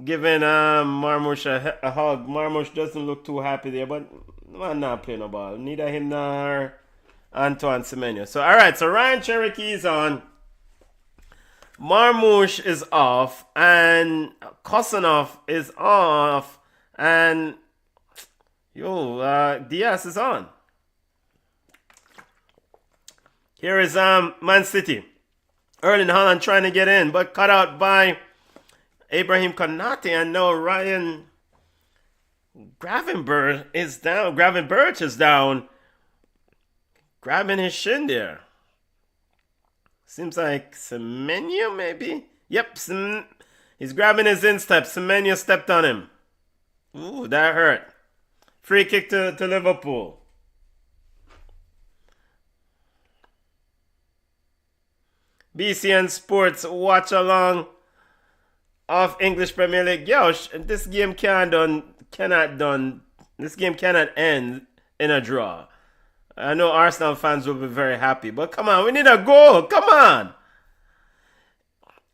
giving Marmouche a hug. Marmouche doesn't look too happy there, but man not playing no ball. Neither him nor Antoine Semenyo. So alright, so Ryan Cherokee is on. Marmouche is off. And Kosanov is off. And Diaz is on. Here is Man City. Erling Haaland trying to get in, but cut out by Ibrahim Konate, and now Ryan Gravenberch is down. Grabbing his shin there. Seems like Semenyo maybe? Yep, he's grabbing his instep. Semenyo stepped on him. Ooh, that hurt. Free kick to Liverpool. BCN Sports watch along of English Premier League. Yo, this game This game cannot end in a draw. I know Arsenal fans will be very happy, but come on, we need a goal. Come on.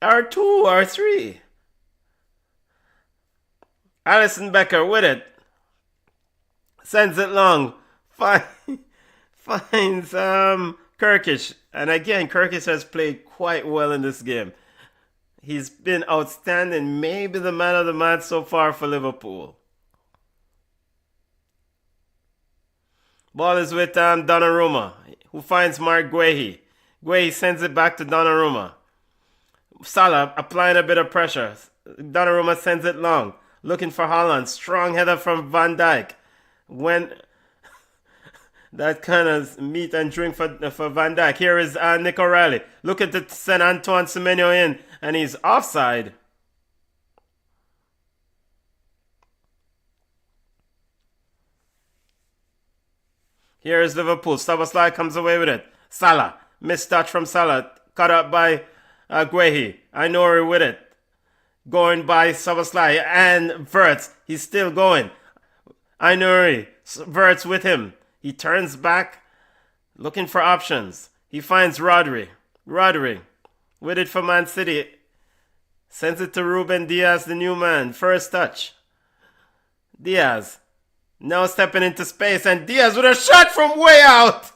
R2, R3. Alisson Becker with it. Sends it long. Finds Kirkish. And again, Kirkish has played quite well in this game. He's been outstanding. Maybe the man of the match so far for Liverpool. Ball is with Donnarumma, who finds Mark Guehi. Guehi sends it back to Donnarumma. Salah applying a bit of pressure. Donnarumma sends it long. Looking for Haaland. Strong header from Van Dijk. When that kind of meat and drink for Van Dijk. Here is Nick O'Reilly. Looking to send Antoine Semenyo in. And he's offside. Here is Liverpool. Szoboszlai comes away with it. Salah. Missed touch from Salah. Cut up by Guehi. Ainori with it. Going by Szoboszlai. And Wirtz. He's still going. Ainori. Wirtz with him. He turns back. Looking for options. He finds Rodri. Rodri. With it for Man City. Sends it to Ruben Diaz, the new man. First touch. Diaz. Now stepping into space, and Diaz with a shot from way out.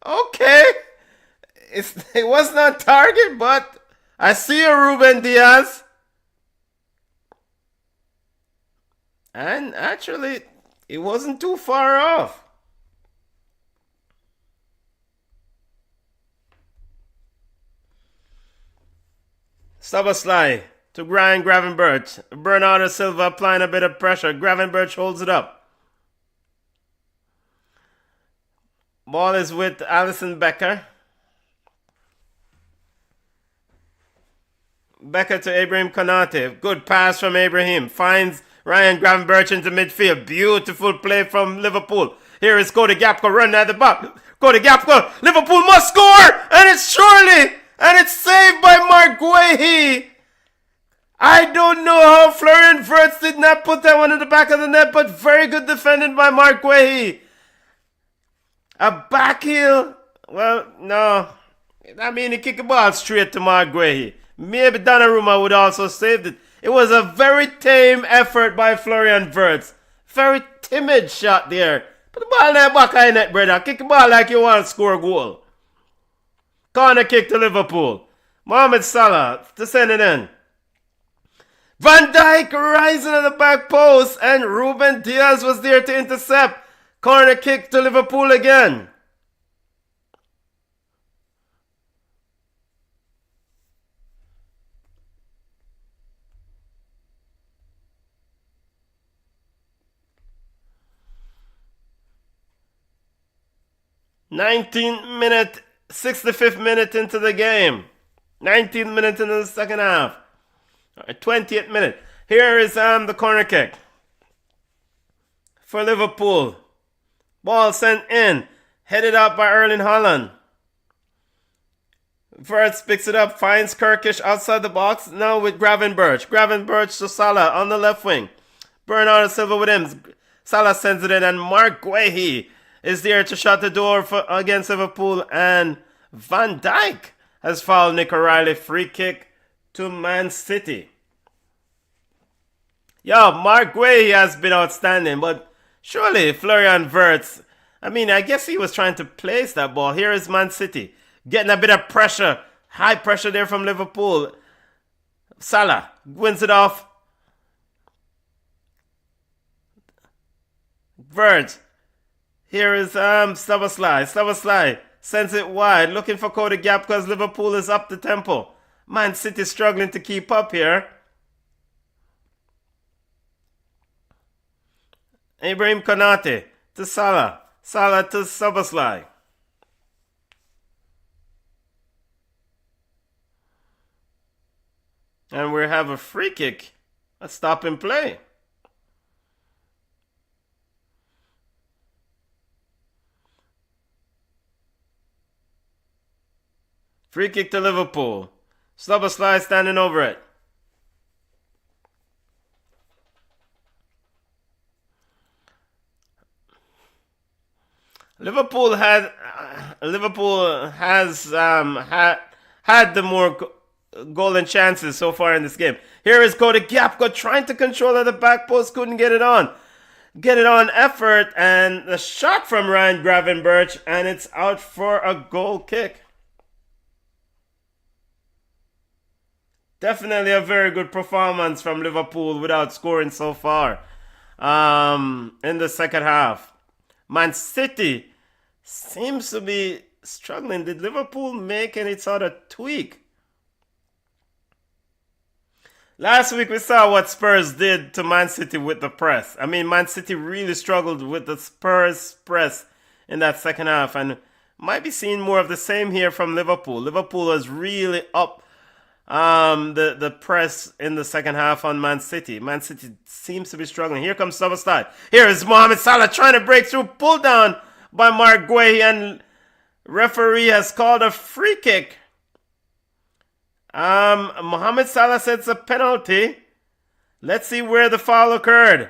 Okay. It was not target, but I see a Ruben Diaz. And actually, it wasn't too far off. Szoboszlai to Ryan Gravenberch. Bernardo Silva applying a bit of pressure. Gravenberch holds it up. Ball is with Alisson Becker. Becker to Ibrahim Konate. Good pass from Ibrahim. Finds Ryan Gravenberch into midfield. Beautiful play from Liverpool. Here is Cody Gakpo running at the back. Cody Gakpo. Liverpool must score! And it's surely... And it's saved by Mark Guehi. I don't know how Florian Wirtz did not put that one in the back of the net, but very good defending by Mark Guehi. A back heel. Well, no. I mean, he kicked the ball straight to Mark Guehi. Maybe Donnarumma would also saved it. It was a very tame effort by Florian Wirtz. Very timid shot there. Put the ball in the back of the net, brother. Kick the ball like you want to score a goal. Corner kick to Liverpool. Mohamed Salah to send it in. Van Dijk rising on the back post, and Ruben Diaz was there to intercept. Corner kick to Liverpool again. (19th minute), 65th minute into the game. 19th minute into the second half. 20th minute. Here is the corner kick for Liverpool. Ball sent in. Headed up by Erling Haaland. Wirtz picks it up. Finds Kirkish outside the box. Now with Gravenberch. Gravenberch to Salah on the left wing. Bernardo Silva with him. Salah sends it in. And Mark Guehi is there to shut the door against Liverpool. And Van Dijk has fouled Nick O'Reilly. Free kick to Man City. Yo, Mark Guehi has been outstanding, but surely Florian Wirtz, I guess he was trying to place that ball. Here is Man City getting a bit of pressure, high pressure there from Liverpool. Salah wins it off. Wirtz. Here is Szoboszlai. Szoboszlai sends it wide, looking for Cody Gap because Liverpool is up the tempo. Man City struggling to keep up here. Ibrahim Konate to Salah. Salah to Szoboszlai. And we have a free kick. A stop and play. Free kick to Liverpool. Szoboszlai standing over it. Liverpool has had the more golden chances so far in this game. Here is Cody Gakpo trying to control at the back post, couldn't get it on. Get it on effort, and the shot from Ryan Gravenberch, and it's out for a goal kick. Definitely a very good performance from Liverpool without scoring so far in the second half. Man City seems to be struggling. Did Liverpool make any sort of tweak? Last week we saw what Spurs did to Man City with the press. Man City really struggled with the Spurs press in that second half, and might be seeing more of the same here from Liverpool. Liverpool was really up the press in the second half on Man City. Man City seems to be struggling. Here comes Szoboszlai. Here is Mohamed Salah trying to break through, pulled down by Mark Guehi, and referee has called a free kick. Mohamed Salah sets a penalty. Let's see where the foul occurred.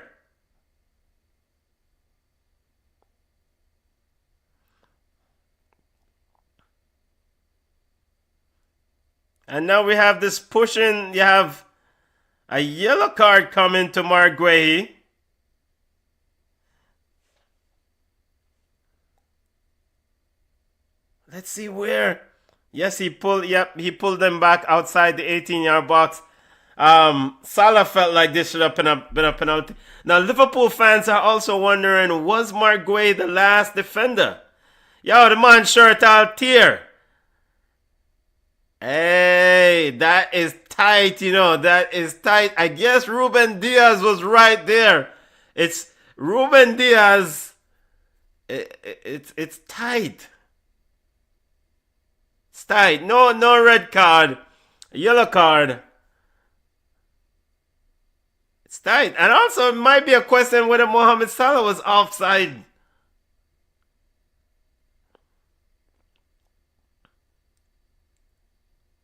And now we have this pushing. You have a yellow card coming to Mark Guehi. Let's see where. Yes, he pulled them back outside the 18-yard box. Salah felt like this should have been a penalty. Now, Liverpool fans are also wondering, was Mark Guehi the last defender? Yo, the man shirt all tear. Hey, that is tight, that is tight. I guess Ruben Diaz was right there. It's Ruben Diaz. It's tight. It's tight. No red card. Yellow card. It's tight. And also, it might be a question whether Mohamed Salah was offside.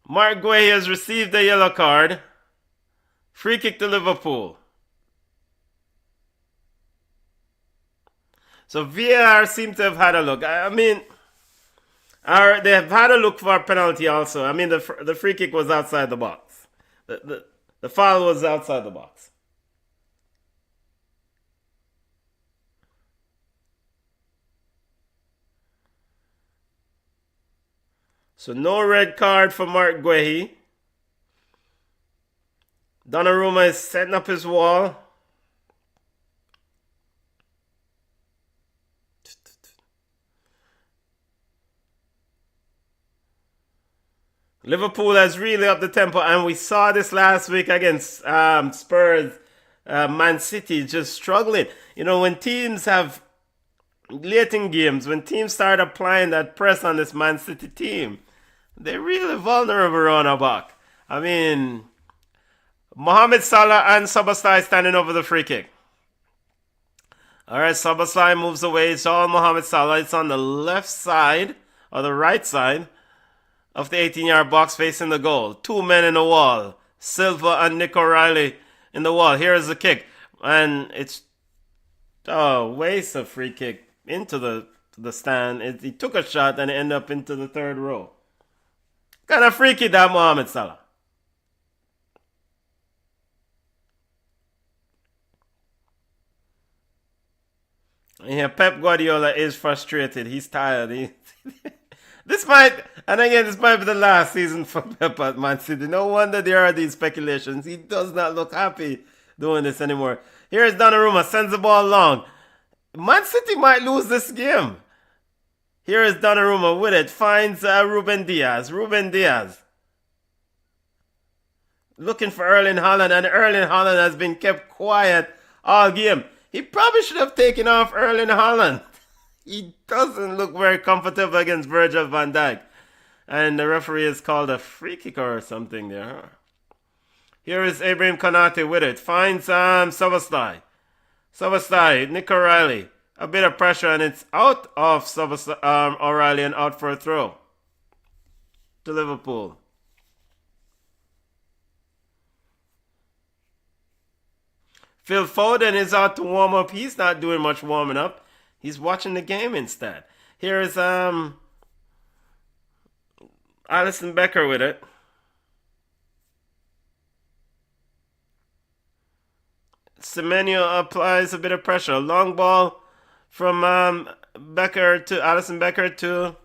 Mark Guehi has received a yellow card. Free kick to Liverpool. So VAR seemed to have had a look. They have had a look for a penalty also. I mean, the free kick was outside the box. The foul was outside the box. So no red card for Mark Guehi. Donnarumma is setting up his wall. Liverpool has really upped the tempo, and we saw this last week against Spurs. Man City just struggling. You know, when teams have late in games, when teams start applying that press on this Man City team, they're really vulnerable on our back. I mean, Mohamed Salah and Szoboszlai standing over the free kick. Alright, Szoboszlai moves away. It's all Mohamed Salah. It's on the left side, or the right side, of the 18-yard box facing the goal. Two men in the wall. Silva and Nick O'Reilly in the wall. Here is the kick. And it's waste of free kick into the stand. He took a shot and it ended up into the third row. Kind of freaky that Mohamed Salah. Yeah, Pep Guardiola is frustrated. He's tired. This might be the last season for Pep at Man City. No wonder there are these speculations. He does not look happy doing this anymore. Here's Donnarumma, sends the ball long. Man City might lose this game. Here is Donnarumma with it, finds Ruben Diaz. Ruben Diaz looking for Erling Haaland, and Erling Haaland has been kept quiet all game. He probably should have taken off Erling Haaland. He doesn't look very comfortable against Virgil van Dijk. And the referee has called a free kick or something there. Here is Ibrahim Konate with it. Finds Szoboszlai. Szoboszlai, Nick O'Reilly. A bit of pressure and it's out of O'Reilly and out for a throw to Liverpool. Phil Foden is out to warm up. He's not doing much warming up. He's watching the game instead. Here is Alisson Becker with it. Semenyo applies a bit of pressure. Long ball from Alisson Becker to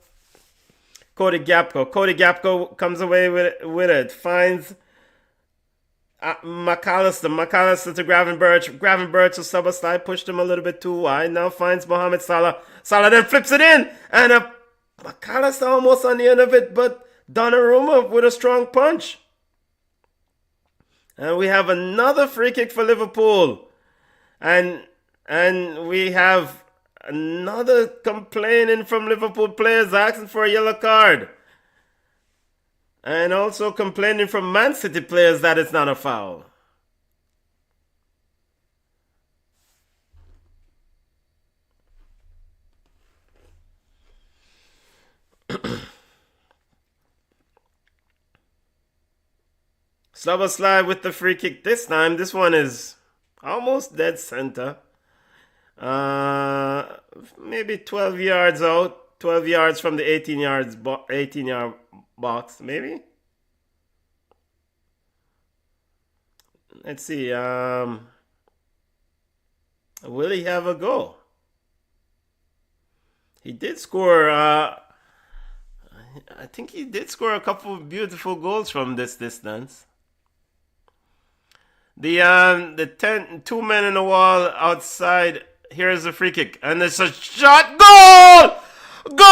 Cody Gakpo. Cody Gakpo comes away with it. Finds McAllister to Gravenberch. Gravenberch to Szoboszlai pushed him a little bit too wide. Now finds Mohamed Salah. Salah then flips it in. And McAllister almost on the end of it, but Donnarumma with a strong punch. And we have another free kick for Liverpool. And we have another complaining from Liverpool players asking for a yellow card. And also complaining from Man City players that it's not a foul. Szoboszlai with the free kick this time. This one is almost dead center. Maybe 12 yards out. 12 yards from the 18-yard box, maybe. Let's see. Will he have a go? He did score. I think he did score a couple of beautiful goals from this distance. The two men in the wall outside. Here's a free kick, and it's a shot. Goal! Goal!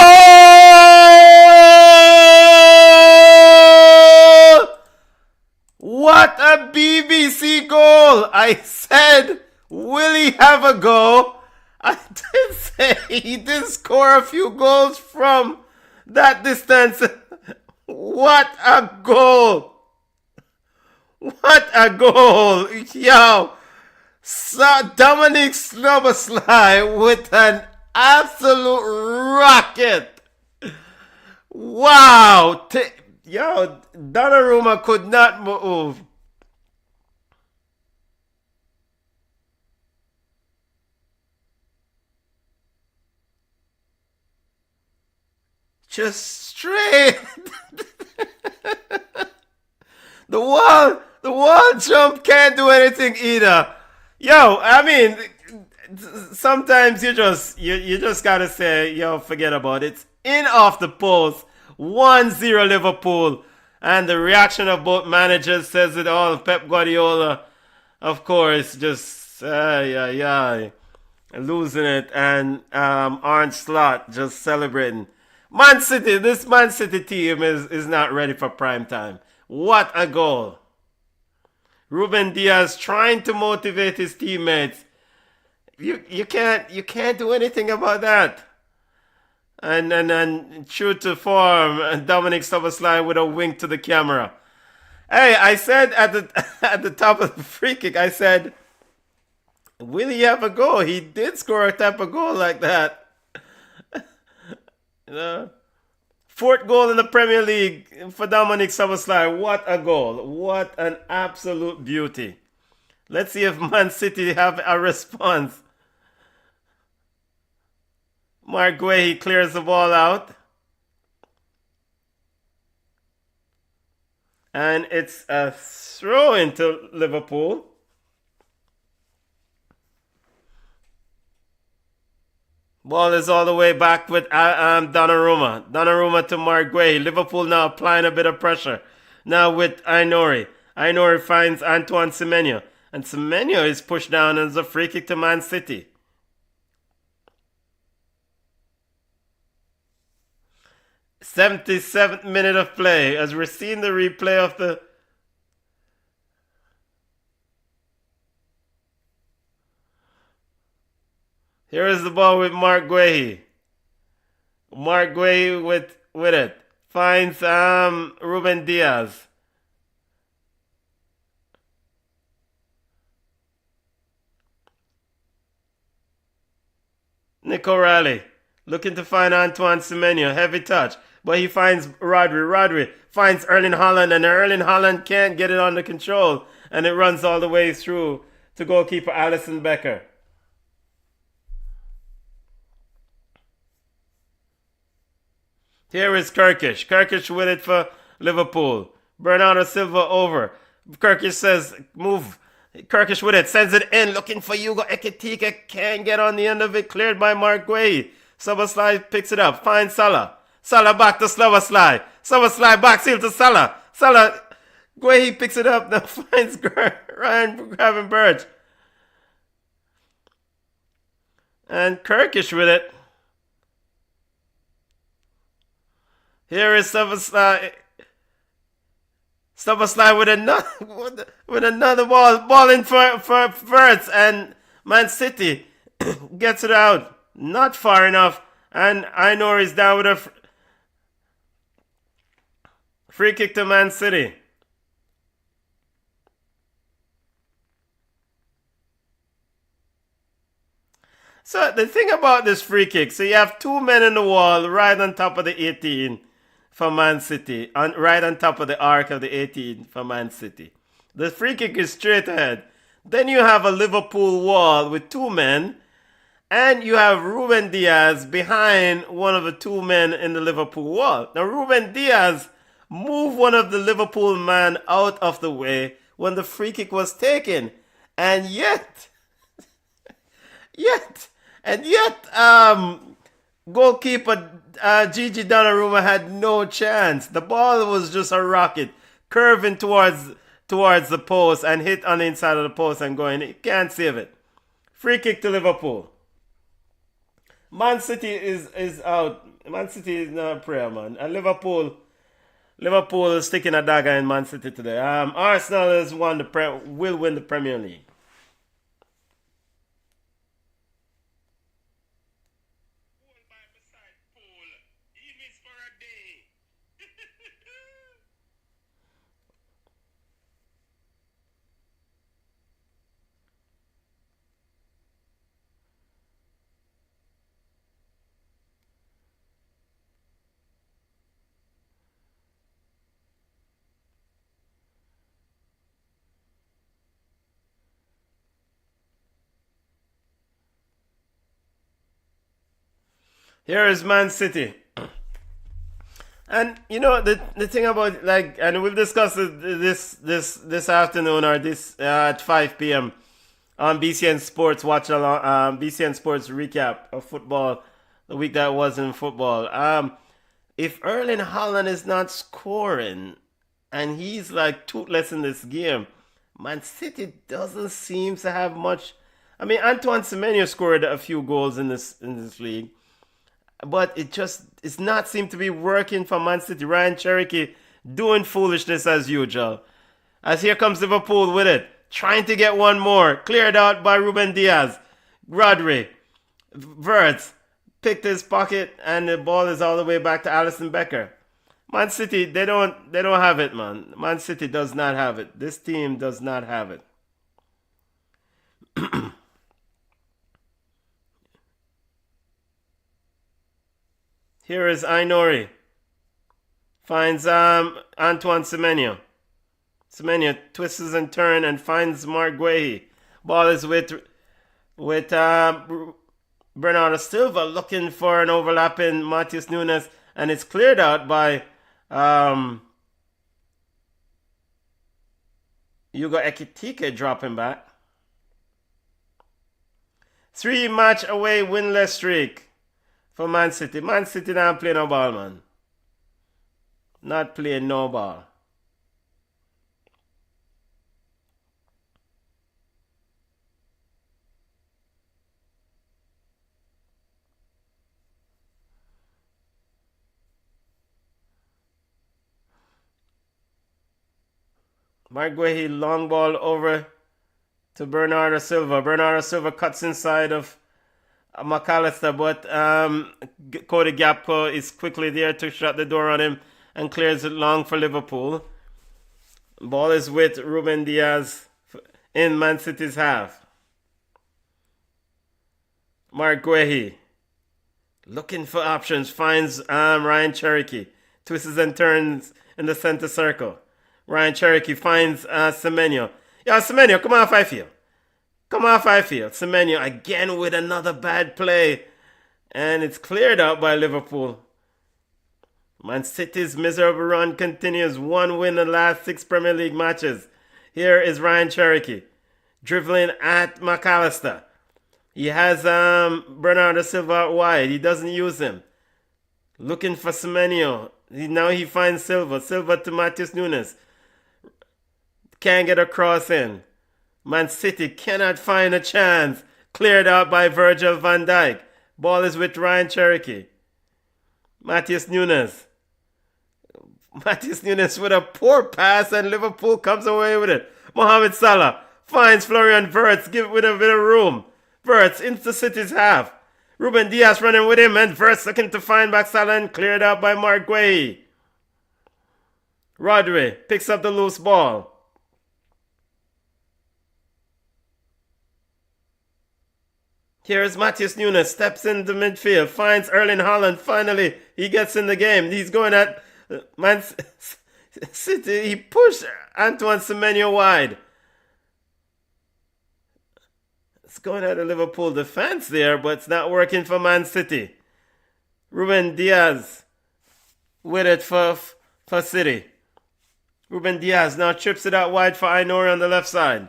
What a BBC goal! I said, will he have a go? I did say he did score a few goals from that distance. What a goal! What a goal! Yo! Dominic Szoboszlai with an absolute rocket! Wow! Donnarumma could not move. Just straight. The wall jump can't do anything either. Yo, I mean, sometimes you just gotta say, yo, forget about it. It's in off the post, 1-0 Liverpool, and the reaction of both managers says it all. Pep Guardiola, of course, just losing it, and Orange Slot just celebrating. Man City, this Man City team is not ready for prime time. What a goal! Ruben Diaz trying to motivate his teammates. You can't do anything about that. And true to form, Dominic Szoboszlai with a wink to the camera. Hey, I said at the top of the free kick, I said, will he have a goal? He did score a type of goal like that. You know? Fourth goal in the Premier League for Dominic Szoboszlai. What a goal. What an absolute beauty. Let's see if Man City have a response. Mark Guehi clears the ball out. And it's a throw into Liverpool. Ball is all the way back with Donnarumma. Donnarumma to Mark Guehi. Liverpool now applying a bit of pressure. Now with Ainori. Ainori finds Antoine Semenyo. And Semenyo is pushed down as a free kick to Man City. 77th minute of play as we're seeing the replay of the... Here is the ball with Mark Guehi. Mark Guehi with it. Finds Ruben Diaz. Nick O'Reilly looking to find Antoine Semenyo. Heavy touch. But he finds Rodri. Rodri finds Erling Haaland, and Erling Haaland can't get it under control. And it runs all the way through to goalkeeper Alisson Becker. Here is Kirkish. Kirkish with it for Liverpool. Bernardo Silva over. Kirkish says, move. Kirkish with it. Sends it in. Looking for Hugo Ekitike. Can't get on the end of it. Cleared by Mark Guehi. Szoboszlai picks it up. Finds Salah. Salah back to Szoboszlai. Szoboszlai back heel to Salah. Salah. Guehi picks it up. Now finds Ryan Gravenberch. And Kirkish with it. Here is Szoboszlai. Szoboszlai with another ball in for Verts, and Man City gets it out. Not far enough, and Ainor is down with a free kick to Man City. So the thing about this free kick, so you have two men in the wall right on top of the 18 for Man City, right on top of the arc of the 18 for Man City. The free kick is straight ahead. Then you have a Liverpool wall with two men, and you have Ruben Diaz behind one of the two men in the Liverpool wall. Now Ruben Diaz moved one of the Liverpool man out of the way when the free kick was taken, and yet, goalkeeper Gigi Donnarumma had no chance. The ball was just a rocket, curving towards the post and hit on the inside of the post and going. He can't save it. Free kick to Liverpool. Man City is out. Man City is not a prayer, man. And Liverpool is sticking a dagger in Man City today. Arsenal will win the Premier League. Here is Man City. And you know the thing about, like, and we'll discuss this afternoon, or this at 5 p.m. on BCN Sports watch along, BCN Sports recap of football, the week that was in football. If Erling Haaland is not scoring and he's like toothless in this game, Man City doesn't seem to have much. I mean, Antoine Semenyo scored a few goals in this league, but it's not seem to be working for Man City. Ryan Cherokee doing foolishness as usual. As here comes Liverpool with it, trying to get one more, cleared out by Ruben Diaz. Rodri, Verts picked his pocket, and the ball is all the way back to Alisson Becker. Man City, they don't have it, man. Man City does not have it. This team does not have it. Here is Ainori. Finds Antoine Semenyo. Semenyo twists and turns and finds Mark Guehi. Ball is with Bernardo Silva looking for an overlapping Matheus Nunes, and it's cleared out by Hugo Ekitike dropping back. 3-match away winless streak for Man City. Man City not playing no ball, man. Not playing no ball. Mark Guehi, long ball over to Bernardo Silva. Bernardo Silva cuts inside of McAllister, but Cody Gakpo is quickly there to shut the door on him and clears it long for Liverpool. Ball is with Ruben Diaz in Man City's half. Mark Guehi looking for options, finds Ryan Cherokee. Twists and turns in the center circle. Ryan Cherokee finds Semenyo. Yeah, Semenyo, come off, I feel. Come off, I feel. Semenyo again with another bad play. And it's cleared out by Liverpool. Man City's miserable run continues. 1 win in the last 6 Premier League matches. Here is Ryan Cherokee dribbling at McAllister. He has Bernardo Silva out wide. He doesn't use him. Looking for Semenyo. Now he finds Silva. Silva to Matheus Nunes. Can't get a cross in. Man City cannot find a chance. Cleared out by Virgil van Dijk. Ball is with Ryan Cherokee. Matheus Nunes. Matheus Nunes with a poor pass, and Liverpool comes away with it. Mohamed Salah finds Florian Wirtz, give it with a bit of room. Wirtz into City's half. Ruben Diaz running with him, and Wirtz looking to find back Salah, and cleared out by Mark Guehi. Rodri picks up the loose ball. Here's Matheus Nunes, steps into midfield, finds Erling Haaland. Finally, he gets in the game. He's going at Man City. He pushed Antoine Semenyo wide. It's going at the Liverpool defense there, but it's not working for Man City. Ruben Diaz with it for City. Ruben Diaz now trips it out wide for Ainori on the left side.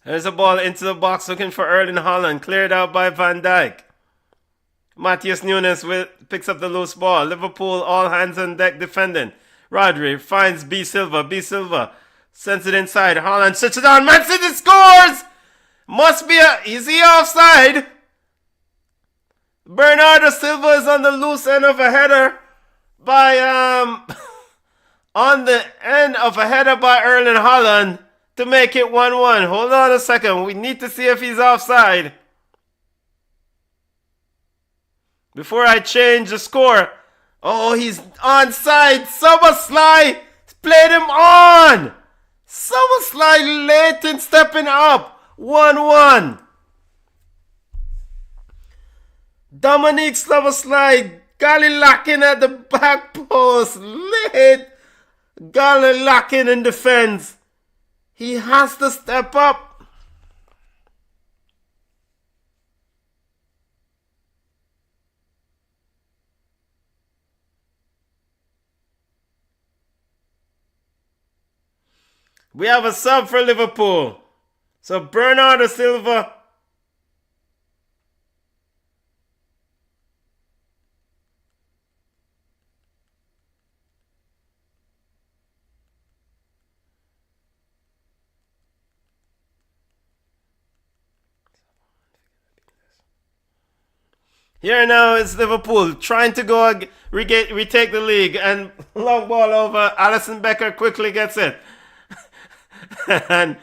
There's a ball into the box looking for Erling Haaland. Cleared out by Van Dijk. Matheus Nunes picks up the loose ball. Liverpool all hands on deck defending. Rodri finds B Silva. B Silva sends it inside. Haaland sits it down. Man City scores! Is he offside? Bernardo Silva is on the loose end of a header by on the end of a header by Erling Haaland to make it 1-1. Hold on a second. We need to see if he's offside before I change the score. Oh, he's onside. Szoboszlai played him on. Szoboszlai late in stepping up. 1-1. Dominic Szoboszlai Gully locking at the back post. Late. Gully locking in defense. He has to step up. We have a sub for Liverpool. So Bernardo Silva. Here now is Liverpool trying to go retake the league, and long ball over. Alisson Becker quickly gets it. and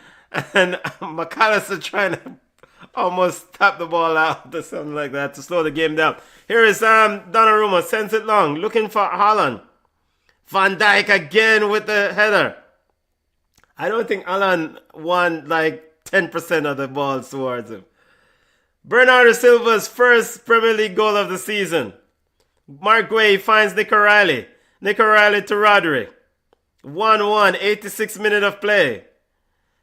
McAllister trying to almost tap the ball out or something like that to slow the game down. Here is Donnarumma, sends it long, looking for Haaland. Van Dijk again with the header. I don't think Haaland won like 10% of the balls towards him. Bernardo Silva's first Premier League goal of the season. Mark Guay finds Nick O'Reilly. Nick O'Reilly to Rodri. 1-1, 86 minute of play.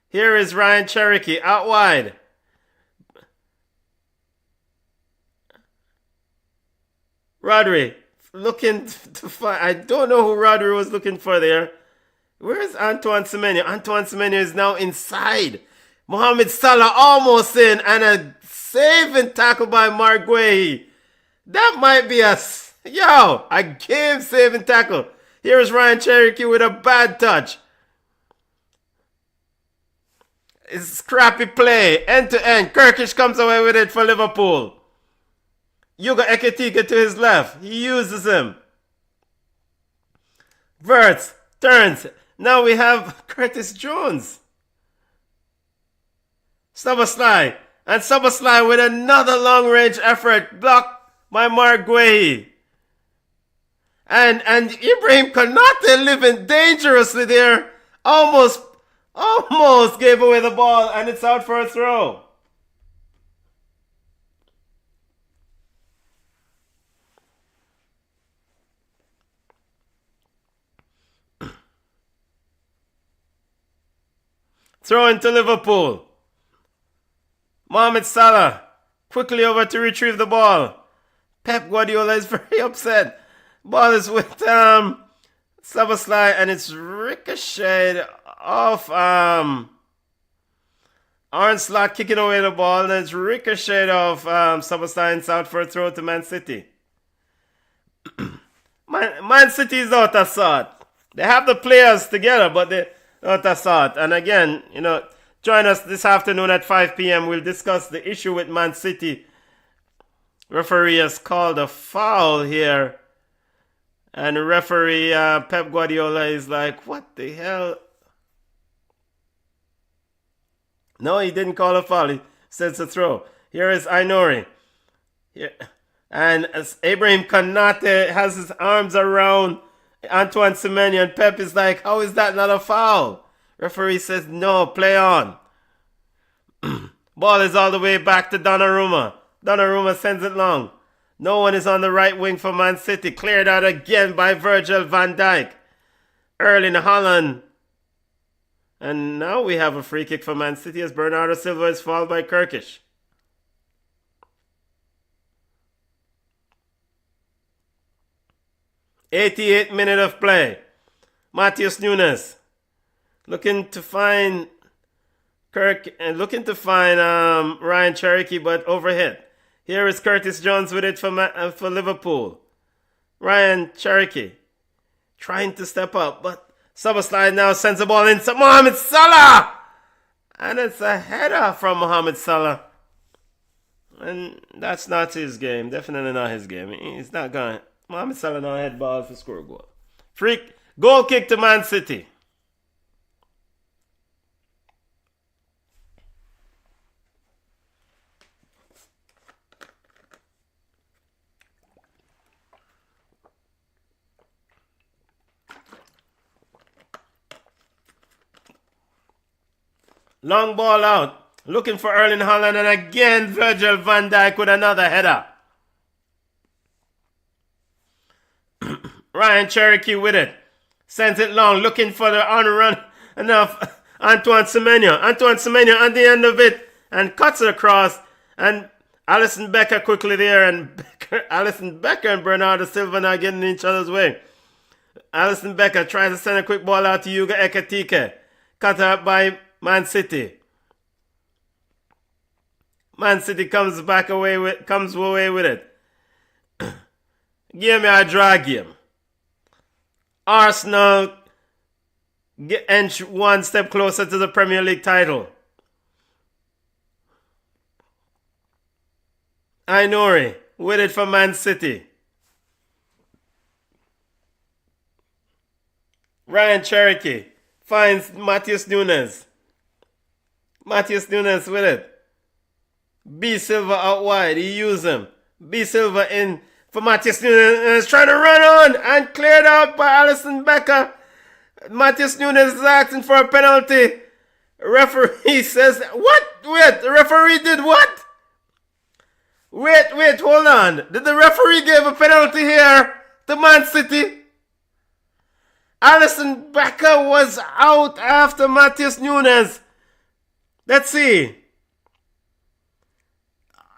Here is Ryan Cherokee out wide. Rodri looking to find. I don't know who Rodri was looking for there. Where is Antoine Semenyo? Antoine Semenyo is now inside. Mohamed Salah almost in, and a saving tackle by Mark Guay. That might be a game saving tackle. Here is Ryan Cherokee with a bad touch. It's scrappy play, end to end. Kirkish comes away with it for Liverpool. Yuga Ekitike to his left. He uses him. Verts turns. Now we have Curtis Jones. Szoboszlai. And Szoboszlai with another long-range effort. Blocked by Mark Guay. And Ibrahim Konate living dangerously there. Almost gave away the ball, and it's out for a throw. Throw into Liverpool. Mohamed Salah quickly over to retrieve the ball. Pep Guardiola is very upset. Ball is with Szoboszlai, and it's ricocheted off Aaron Slot kicking away the ball, and it's ricocheted off Szoboszlai, and it's out for a throw to Man City. Man City is out of sort. They have the players together, but they're out of sort. And again, join us this afternoon at 5 p.m. We'll discuss the issue with Man City. Referee has called a foul here. And the referee, Pep Guardiola, is like, what the hell? No, he didn't call a foul. He says a throw. Here is Ainori. Here. And as Ibrahim Konate has his arms around Antoine Semenyo, and Pep is like, how is that not a foul? Referee says, no, play on. Ball is all the way back to Donnarumma. Donnarumma sends it long. No one is on the right wing for Man City. Cleared out again by Virgil van Dijk. Erling Haaland. And now we have a free kick for Man City as Bernardo Silva is fouled by Kirkish. '88th minute of play. Matheus Nunes looking to find Ryan Cherokee, but overhit. Here is Curtis Jones with it for Liverpool. Ryan Cherokee trying to step up, but Szoboszlai now sends the ball in to Mohamed Salah, and it's a header from Mohamed Salah. And that's not his game. Definitely not his game. He's not going. Mohamed Salah now head ball for score goal. Goal kick to Man City. Long ball out. Looking for Erling Haaland, and again Virgil van Dijk with another header. Ryan Cherokee with it. Sends it long, looking for the on run enough. Antoine Semenyo at the end of it and cuts it across. And Alisson Becker quickly there, and Alisson Becker and Bernardo Silva now getting in each other's way. Alisson Becker tries to send a quick ball out to Yuga Ekatike. Cut out by Man City. Man City comes away with it. Give me a draw game. Arsenal inch one step closer to the Premier League title. Ainori with it for Man City. Ryan Cherokee finds Matheus Nunes. Matheus Nunes with it. B Silva out wide. He used him. B Silva in for Matheus Nunes. Trying to run on and cleared out by Alisson Becker. Matheus Nunes is asking for a penalty. Referee says, what? Wait, the referee did what? Wait, hold on. Did the referee give a penalty here to Man City? Alisson Becker was out after Matheus Nunes. Let's see.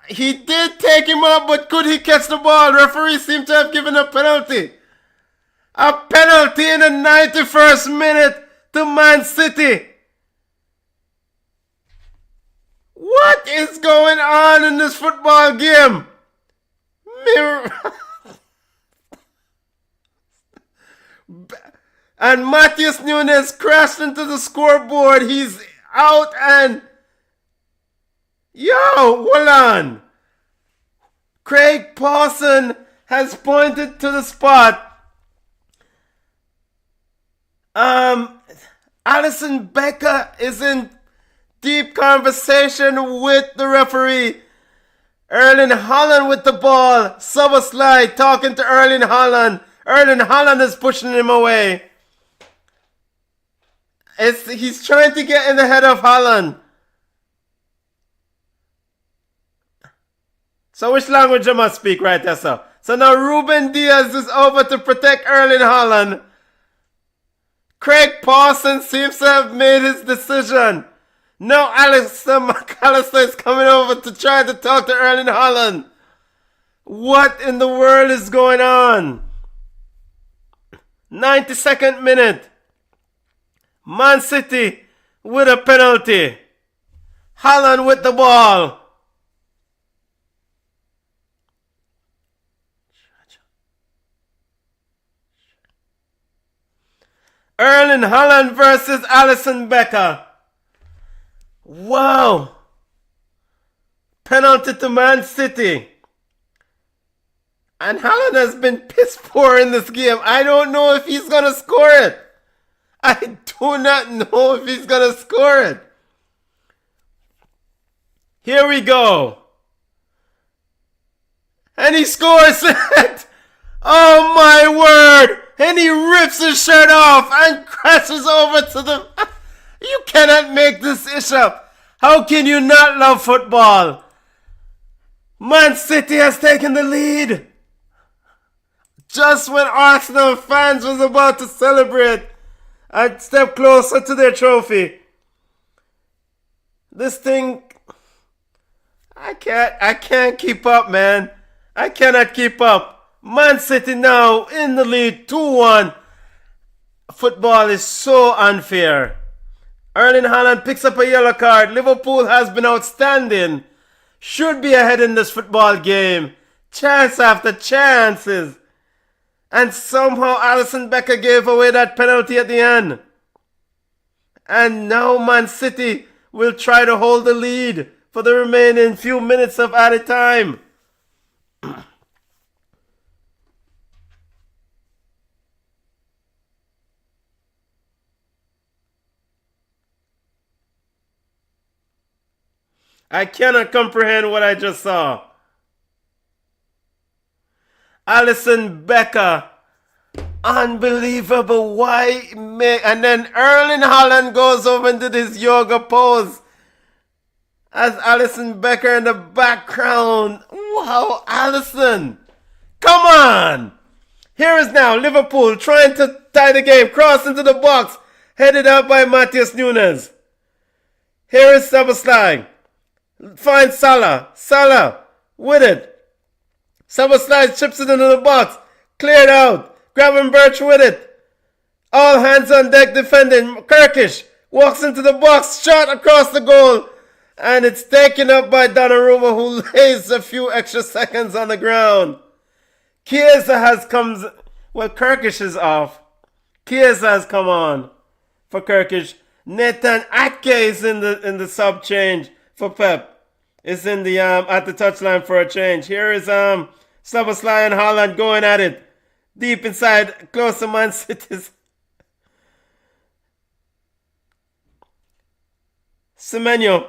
He did take him out, but could he catch the ball? Referee seemed to have given a penalty. A penalty in the 91st minute to Man City. What is going on in this football game? And Matheus Nunes crashed into the scoreboard. He's out and... Yo, hold on. Craig Pawson has pointed to the spot. Alisson Becker is in deep conversation with the referee. Erling Haaland with the ball. Soboslai talking to Erling Haaland. Erling Haaland is pushing him away. He's trying to get in the head of Haaland. So which language am I speak right there, sir? So now Ruben Diaz is over to protect Erling Haaland. Craig Pawson seems to have made his decision. Now Alistair McAllister is coming over to try to talk to Erling Haaland. What in the world is going on? 92nd minute. Man City with a penalty. Haaland with the ball. Erling Haaland versus Alisson Becker. Wow. Penalty to Man City. And Haaland has been piss poor in this game. I don't know if he's going to score it. I do not know if he's going to score it. Here we go. And he scores it. Oh my word. And he rips his shirt off and crashes over to the... You cannot make this ish up. How can you not love football? Man City has taken the lead. Just when Arsenal fans was about to celebrate and step closer to their trophy. This thing... I can't keep up, man. I cannot keep up. Man City now in the lead 2-1. Football is so unfair. Erling Haaland picks up a yellow card. Liverpool has been outstanding. Should be ahead in this football game. Chance after chances. And somehow Alisson Becker gave away that penalty at the end. And now Man City will try to hold the lead for the remaining few minutes of added time. I cannot comprehend what I just saw. Alisson Becker. Unbelievable. Why? And then Erling Haaland goes over into this yoga pose. As Alisson Becker in the background. Wow, Alisson. Come on. Here is now Liverpool trying to tie the game. Cross into the box. Headed out by Matheus Nunes. Here is Szoboszlai. Finds Salah. Salah with it. Szoboszlai chips it into the box. Cleared out. Gravenberch with it. All hands on deck defending. Kirkish walks into the box. Shot across the goal. And it's taken up by Donnarumma, who lays a few extra seconds on the ground. Chiesa has come. Well, Kirkish is off. Chiesa has come on for Kirkish. Nathan Ake is in the sub change for Pep. Is in the at the touchline for a change. Here is Szoboszlai and Haaland going at it. Deep inside, close to Man City's. Semenyo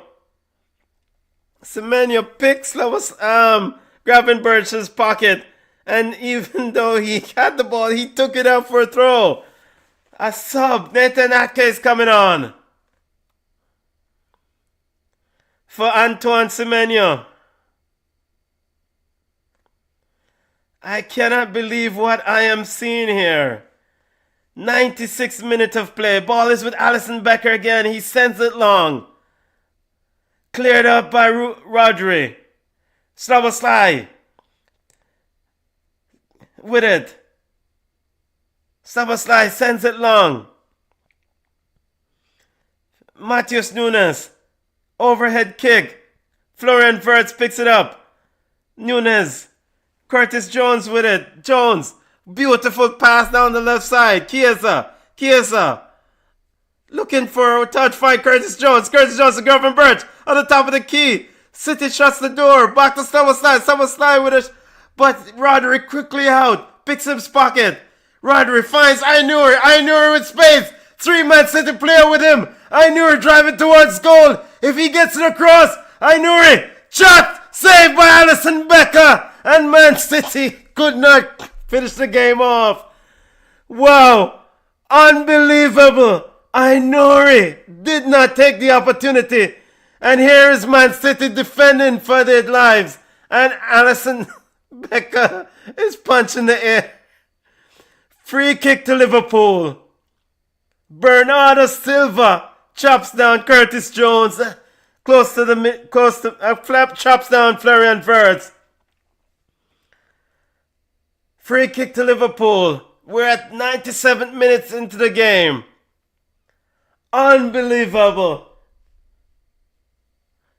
picks Gravenberch's pocket. And even though he had the ball, he took it out for a throw. A sub. Nathan Ake is coming on for Antoine Semenyo. I cannot believe what I am seeing here. 96 minutes of play. Ball is with Alisson Becker again. He sends it long. Cleared up by Rodri. Szoboszlai with it. Szoboszlai sends it long. Matheus Nunes. Overhead kick. Florian Wirtz picks it up. Nunes. Curtis Jones with it. Jones. Beautiful pass down the left side. Chiesa. Looking for a touch. Find Curtis Jones. Curtis Jones to Gravenberch on the top of the key. City shuts the door. Back to Szoboszlai. Szoboszlai with it. But Rodri quickly out. Picks his pocket. Rodri finds Ainur with space. 3-man City player with him. Ainur driving towards goal. If he gets it across, Ainur shot. Saved by Alisson Becker. And Man City could not finish the game off. Wow. Unbelievable. Ainur did not take the opportunity. And here is Man City defending for their lives. And Alisson Becker is punching the air. Free kick to Liverpool. Bernardo Silva chops down Curtis Jones. Chops down Florian Wirtz. Free kick to Liverpool. We're at 97 minutes into the game. Unbelievable.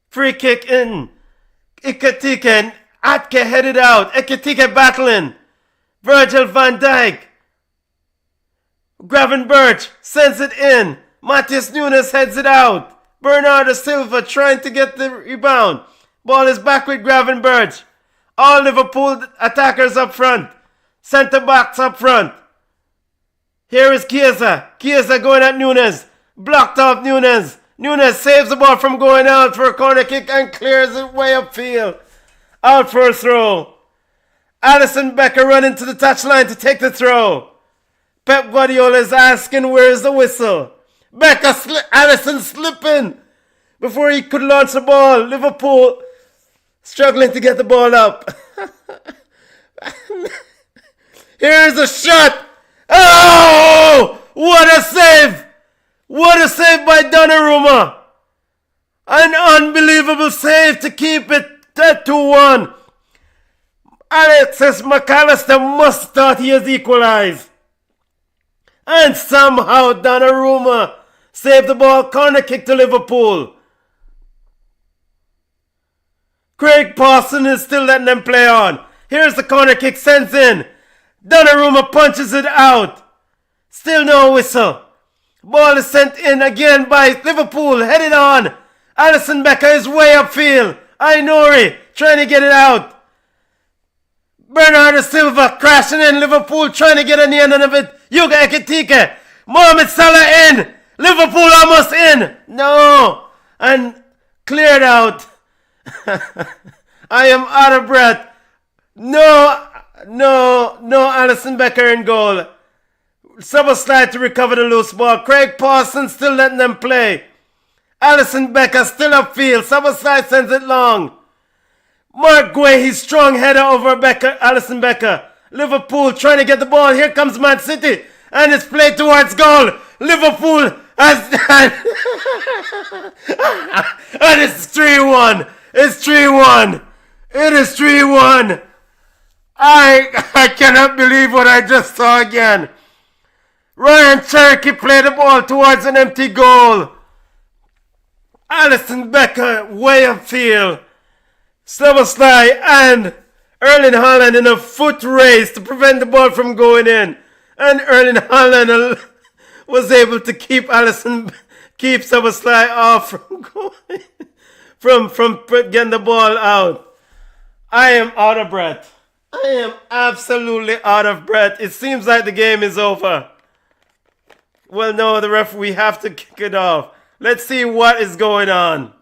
Free kick in. Ekitike and Atke headed out. Ekitike battling. Virgil van Dijk. Gravenberch sends it in. Matheus Nunes heads it out. Bernardo Silva trying to get the rebound. Ball is back with Gravenberch. All Liverpool attackers up front. Centre backs up front. Here is Chiesa. Chiesa going at Nunes. Blocked off Nunes. Nunes saves the ball from going out for a corner kick and clears it way upfield. Out for a throw. Alisson Becker running to the touchline to take the throw. Pep Guardiola is asking where's the whistle. Becker, Alisson slipping before he could launch the ball. Liverpool struggling to get the ball up. Here's a shot. Oh! What a save! What a save by Donnarumma! An unbelievable save to keep it at 2-1. Alexis McAllister must thought he has equalized. And somehow Donnarumma saved the ball. Corner kick to Liverpool. Craig Pawson is still letting them play on. Here's the corner kick, sends in. Donnarumma punches it out. Still no whistle. Ball is sent in again by Liverpool. Headed on. Alisson Becker is way upfield. Ainuri trying to get it out. Bernardo Silva crashing in. Liverpool trying to get on the end of it. Yuga Ekitike. Mohamed Salah in. Liverpool almost in. No. And cleared out. I am out of breath. No, Alisson Becker in goal. Szoboszlai to recover the loose ball. Craig Pawson still letting them play. Alisson Becker still upfield. Szoboszlai sends it long. Mark Guehi, strong header over Alisson Becker. Liverpool trying to get the ball. Here comes Man City. And it's played towards goal. Liverpool has... and it's 3-1. It's 3-1. It is 3-1. I cannot believe what I just saw again. Ryan Cherky played the ball towards an empty goal. Alisson Becker way upfield. Szoboszlai and Erling Haaland in a foot race to prevent the ball from going in. And Erling Haaland was able to keep Szoboszlai off from going, from getting the ball out. I am out of breath. I am absolutely out of breath. It seems like the game is over. Well, no, the referee have to kick it off. Let's see what is going on.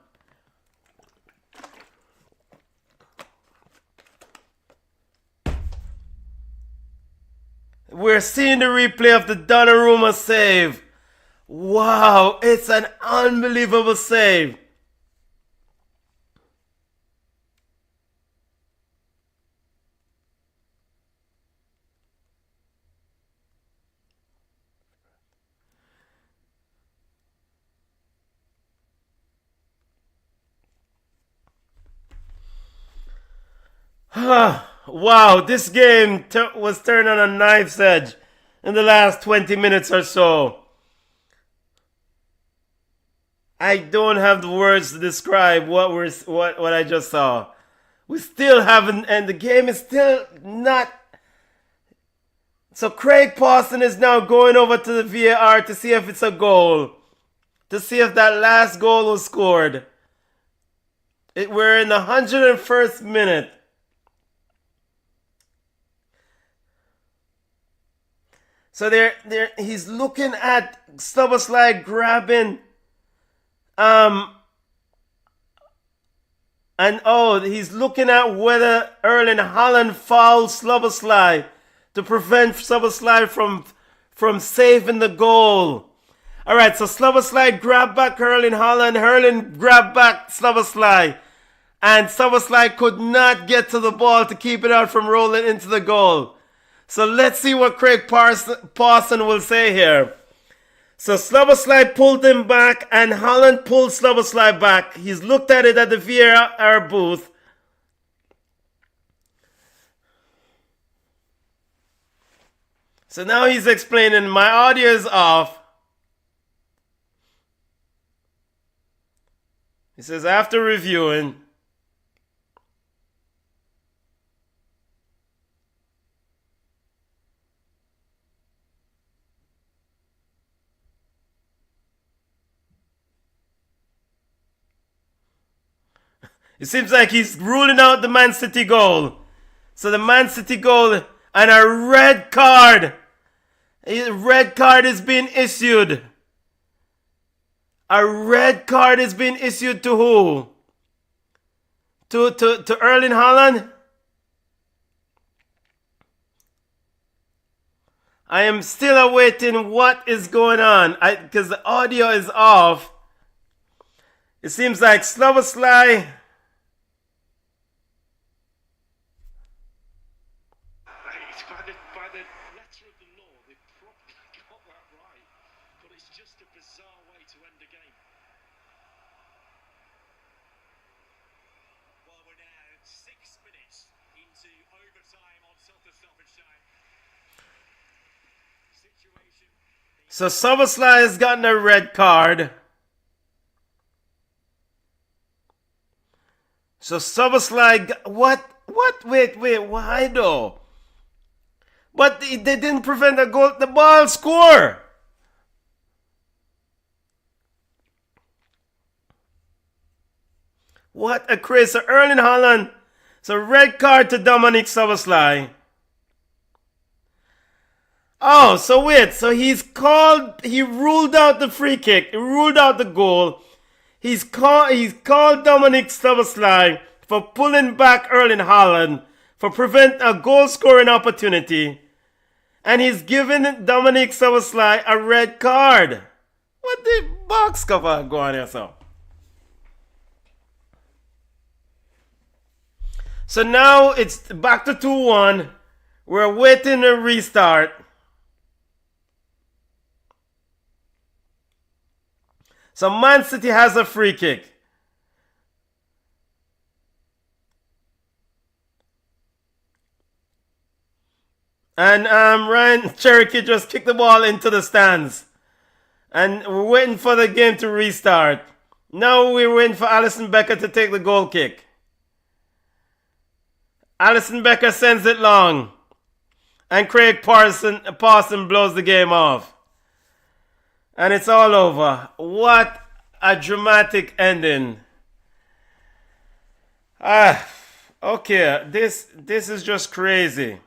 We're seeing the replay of the Donnarumma save. Wow, it's an unbelievable save. Wow, this game was turned on a knife's edge in the last 20 minutes or so. I don't have the words to describe what I just saw. We still haven't, and the game is still not. So Craig Pawson is now going over to the VAR to see if it's a goal, to see if that last goal was scored. We're in the 101st minute. So he's looking at Szoboszlai grabbing, he's looking at whether Erling Haaland fouls Szoboszlai to prevent Szoboszlai from saving the goal. All right, so Szoboszlai grabbed back Erling Haaland, Erling grabbed back Szoboszlai, and Szoboszlai could not get to the ball to keep it out from rolling into the goal. So let's see what Craig Pawson will say here. So Szoboszlai pulled him back and Haaland pulled Szoboszlai back. He's looked at it at the VAR booth. So now he's explaining, my audio is off. He says, after reviewing, it seems like he's ruling out the Man City goal. So the Man City goal and a red card. A red card is being issued. A red card is being issued to who? To Erling Haaland? I am still awaiting what is going on. Because the audio is off. It seems like Szoboszlai. So Szoboszlai has gotten a red card. So Szoboszlai, what? Wait, why though? But they didn't prevent the goal, the ball score. What a crazy. So Erling Haaland, so red card to Dominic Szoboszlai. Oh, so wait, so he ruled out the free kick, he ruled out the goal. He's called Dominic Szoboszlai for pulling back Erling Haaland, for prevent a goal scoring opportunity. And he's given Dominic Szoboszlai a red card. What the box cover go on here, so? So now it's back to 2-1. We're waiting to restart. So Man City has a free kick. And Ryan Cherokee just kicked the ball into the stands. And we're waiting for the game to restart. Now we're waiting for Alisson Becker to take the goal kick. Alisson Becker sends it long. And Craig Parson blows the game off. And it's all over. What a dramatic ending. Okay. This is just crazy.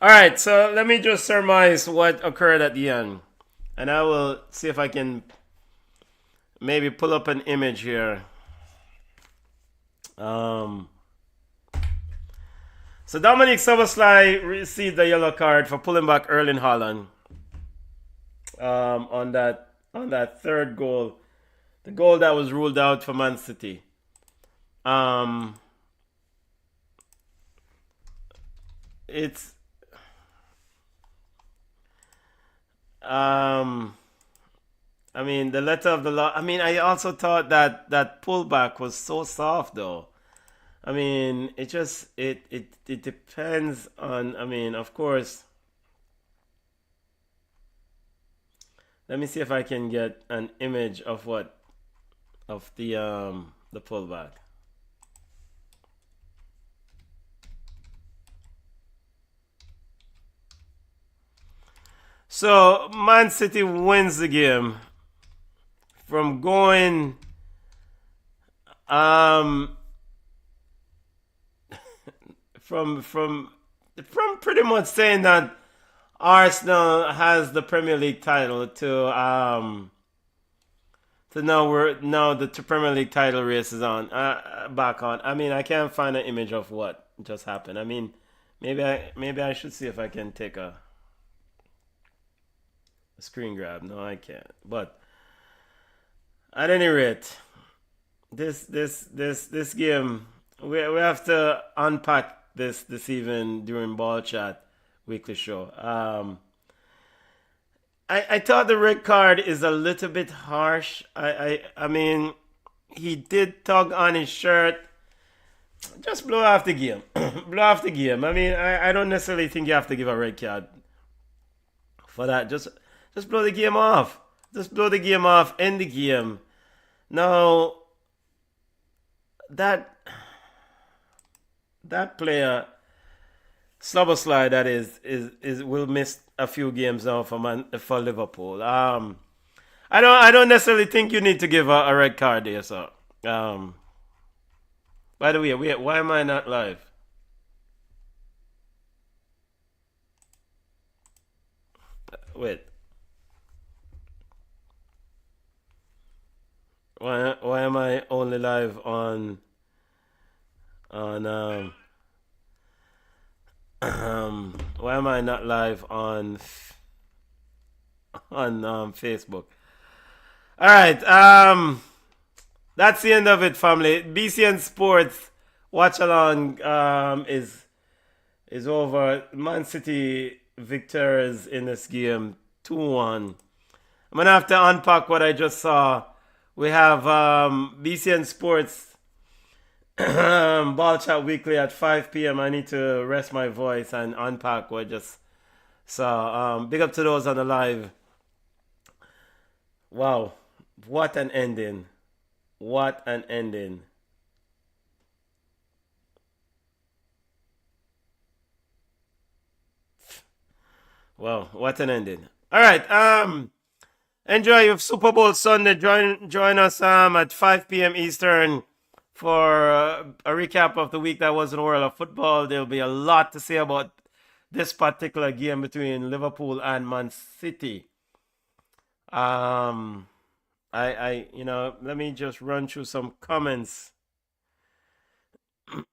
All right, so let me just surmise what occurred at the end. And I will see if I can maybe pull up an image here. So Dominic Szoboszlai received a yellow card for pulling back Erling Haaland on that third goal, the goal that was ruled out for Man City. It's I mean, the letter of the law. I mean, I also thought that pullback was so soft, though. I mean, it just it depends on. I mean, of course. Let me see if I can get an image of the pullback. So Man City wins the game from going from pretty much saying that Arsenal has the Premier League title to now the Premier League title race is on back on. I mean, I can't find an image of what just happened. I mean, maybe I should see if I can take a screen grab. No, I can't. But at any rate, this game, we have to unpack this even during Ball Chat weekly show. I thought the red card is a little bit harsh. I mean, he did tug on his shirt. Just blow off the game. Blow off the game. I mean, I don't necessarily think you have to give a red card for that. Just blow the game off. Just blow the game off. End the game. Now, that player, Szoboszlai, that is will miss a few games now for Liverpool. I don't necessarily think you need to give a red card there. So, by the way, why am I not live? Wait. Why am I only live on why am I not live on Facebook? All right, that's the end of it, family. BCN Sports watch along is over. Man City victors in this game 2-1. I'm gonna have to unpack what I just saw. We have BCN Sports Ball Chat Weekly at 5 p.m. I need to rest my voice and unpack what I just saw. Big up to those on the live. Wow. What an ending. What an ending. Wow, what an ending. All right. Enjoy your Super Bowl Sunday. Join us at 5 p.m. Eastern for a recap of the week that was in the world of football. There'll be a lot to say about this particular game between Liverpool and Man City. let me just run through some comments. Let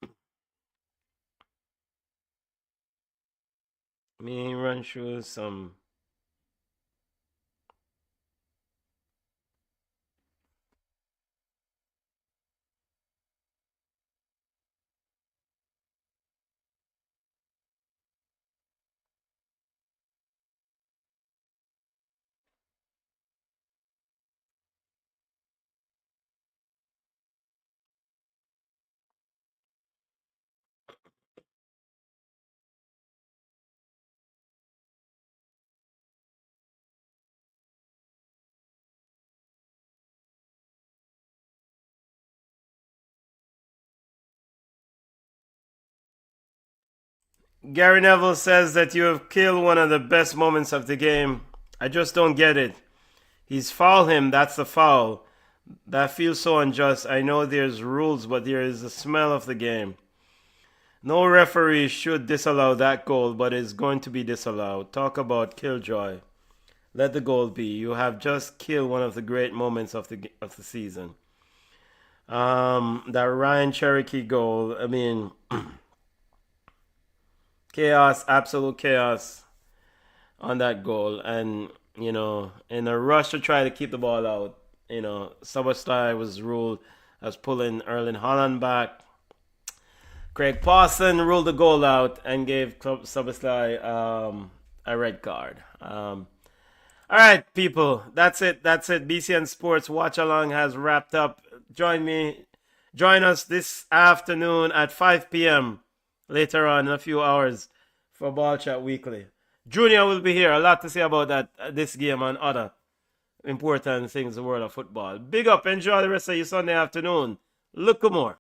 me run through some. Gary Neville says that you have killed one of the best moments of the game. I just don't get it. He's fouled him, that's the foul. That feels so unjust. I know there's rules, but there is a smell of the game. No referee should disallow that goal, but it's going to be disallowed. Talk about killjoy. Let the goal be. You have just killed one of the great moments of the season. That Ryan Cherokee goal, I mean, chaos, absolute chaos on that goal. And, in a rush to try to keep the ball out, Szoboszlai was ruled as pulling Erling Haaland back. Craig Pawson ruled the goal out and gave Szoboszlai a red card. All right, people, that's it. BCN Sports Watch Along has wrapped up. Join us this afternoon at 5 p.m. later on in a few hours for Ball Chat Weekly. Junior will be here. A lot to say about this game and other important things in the world of football. Big up. Enjoy the rest of your Sunday afternoon. Look more.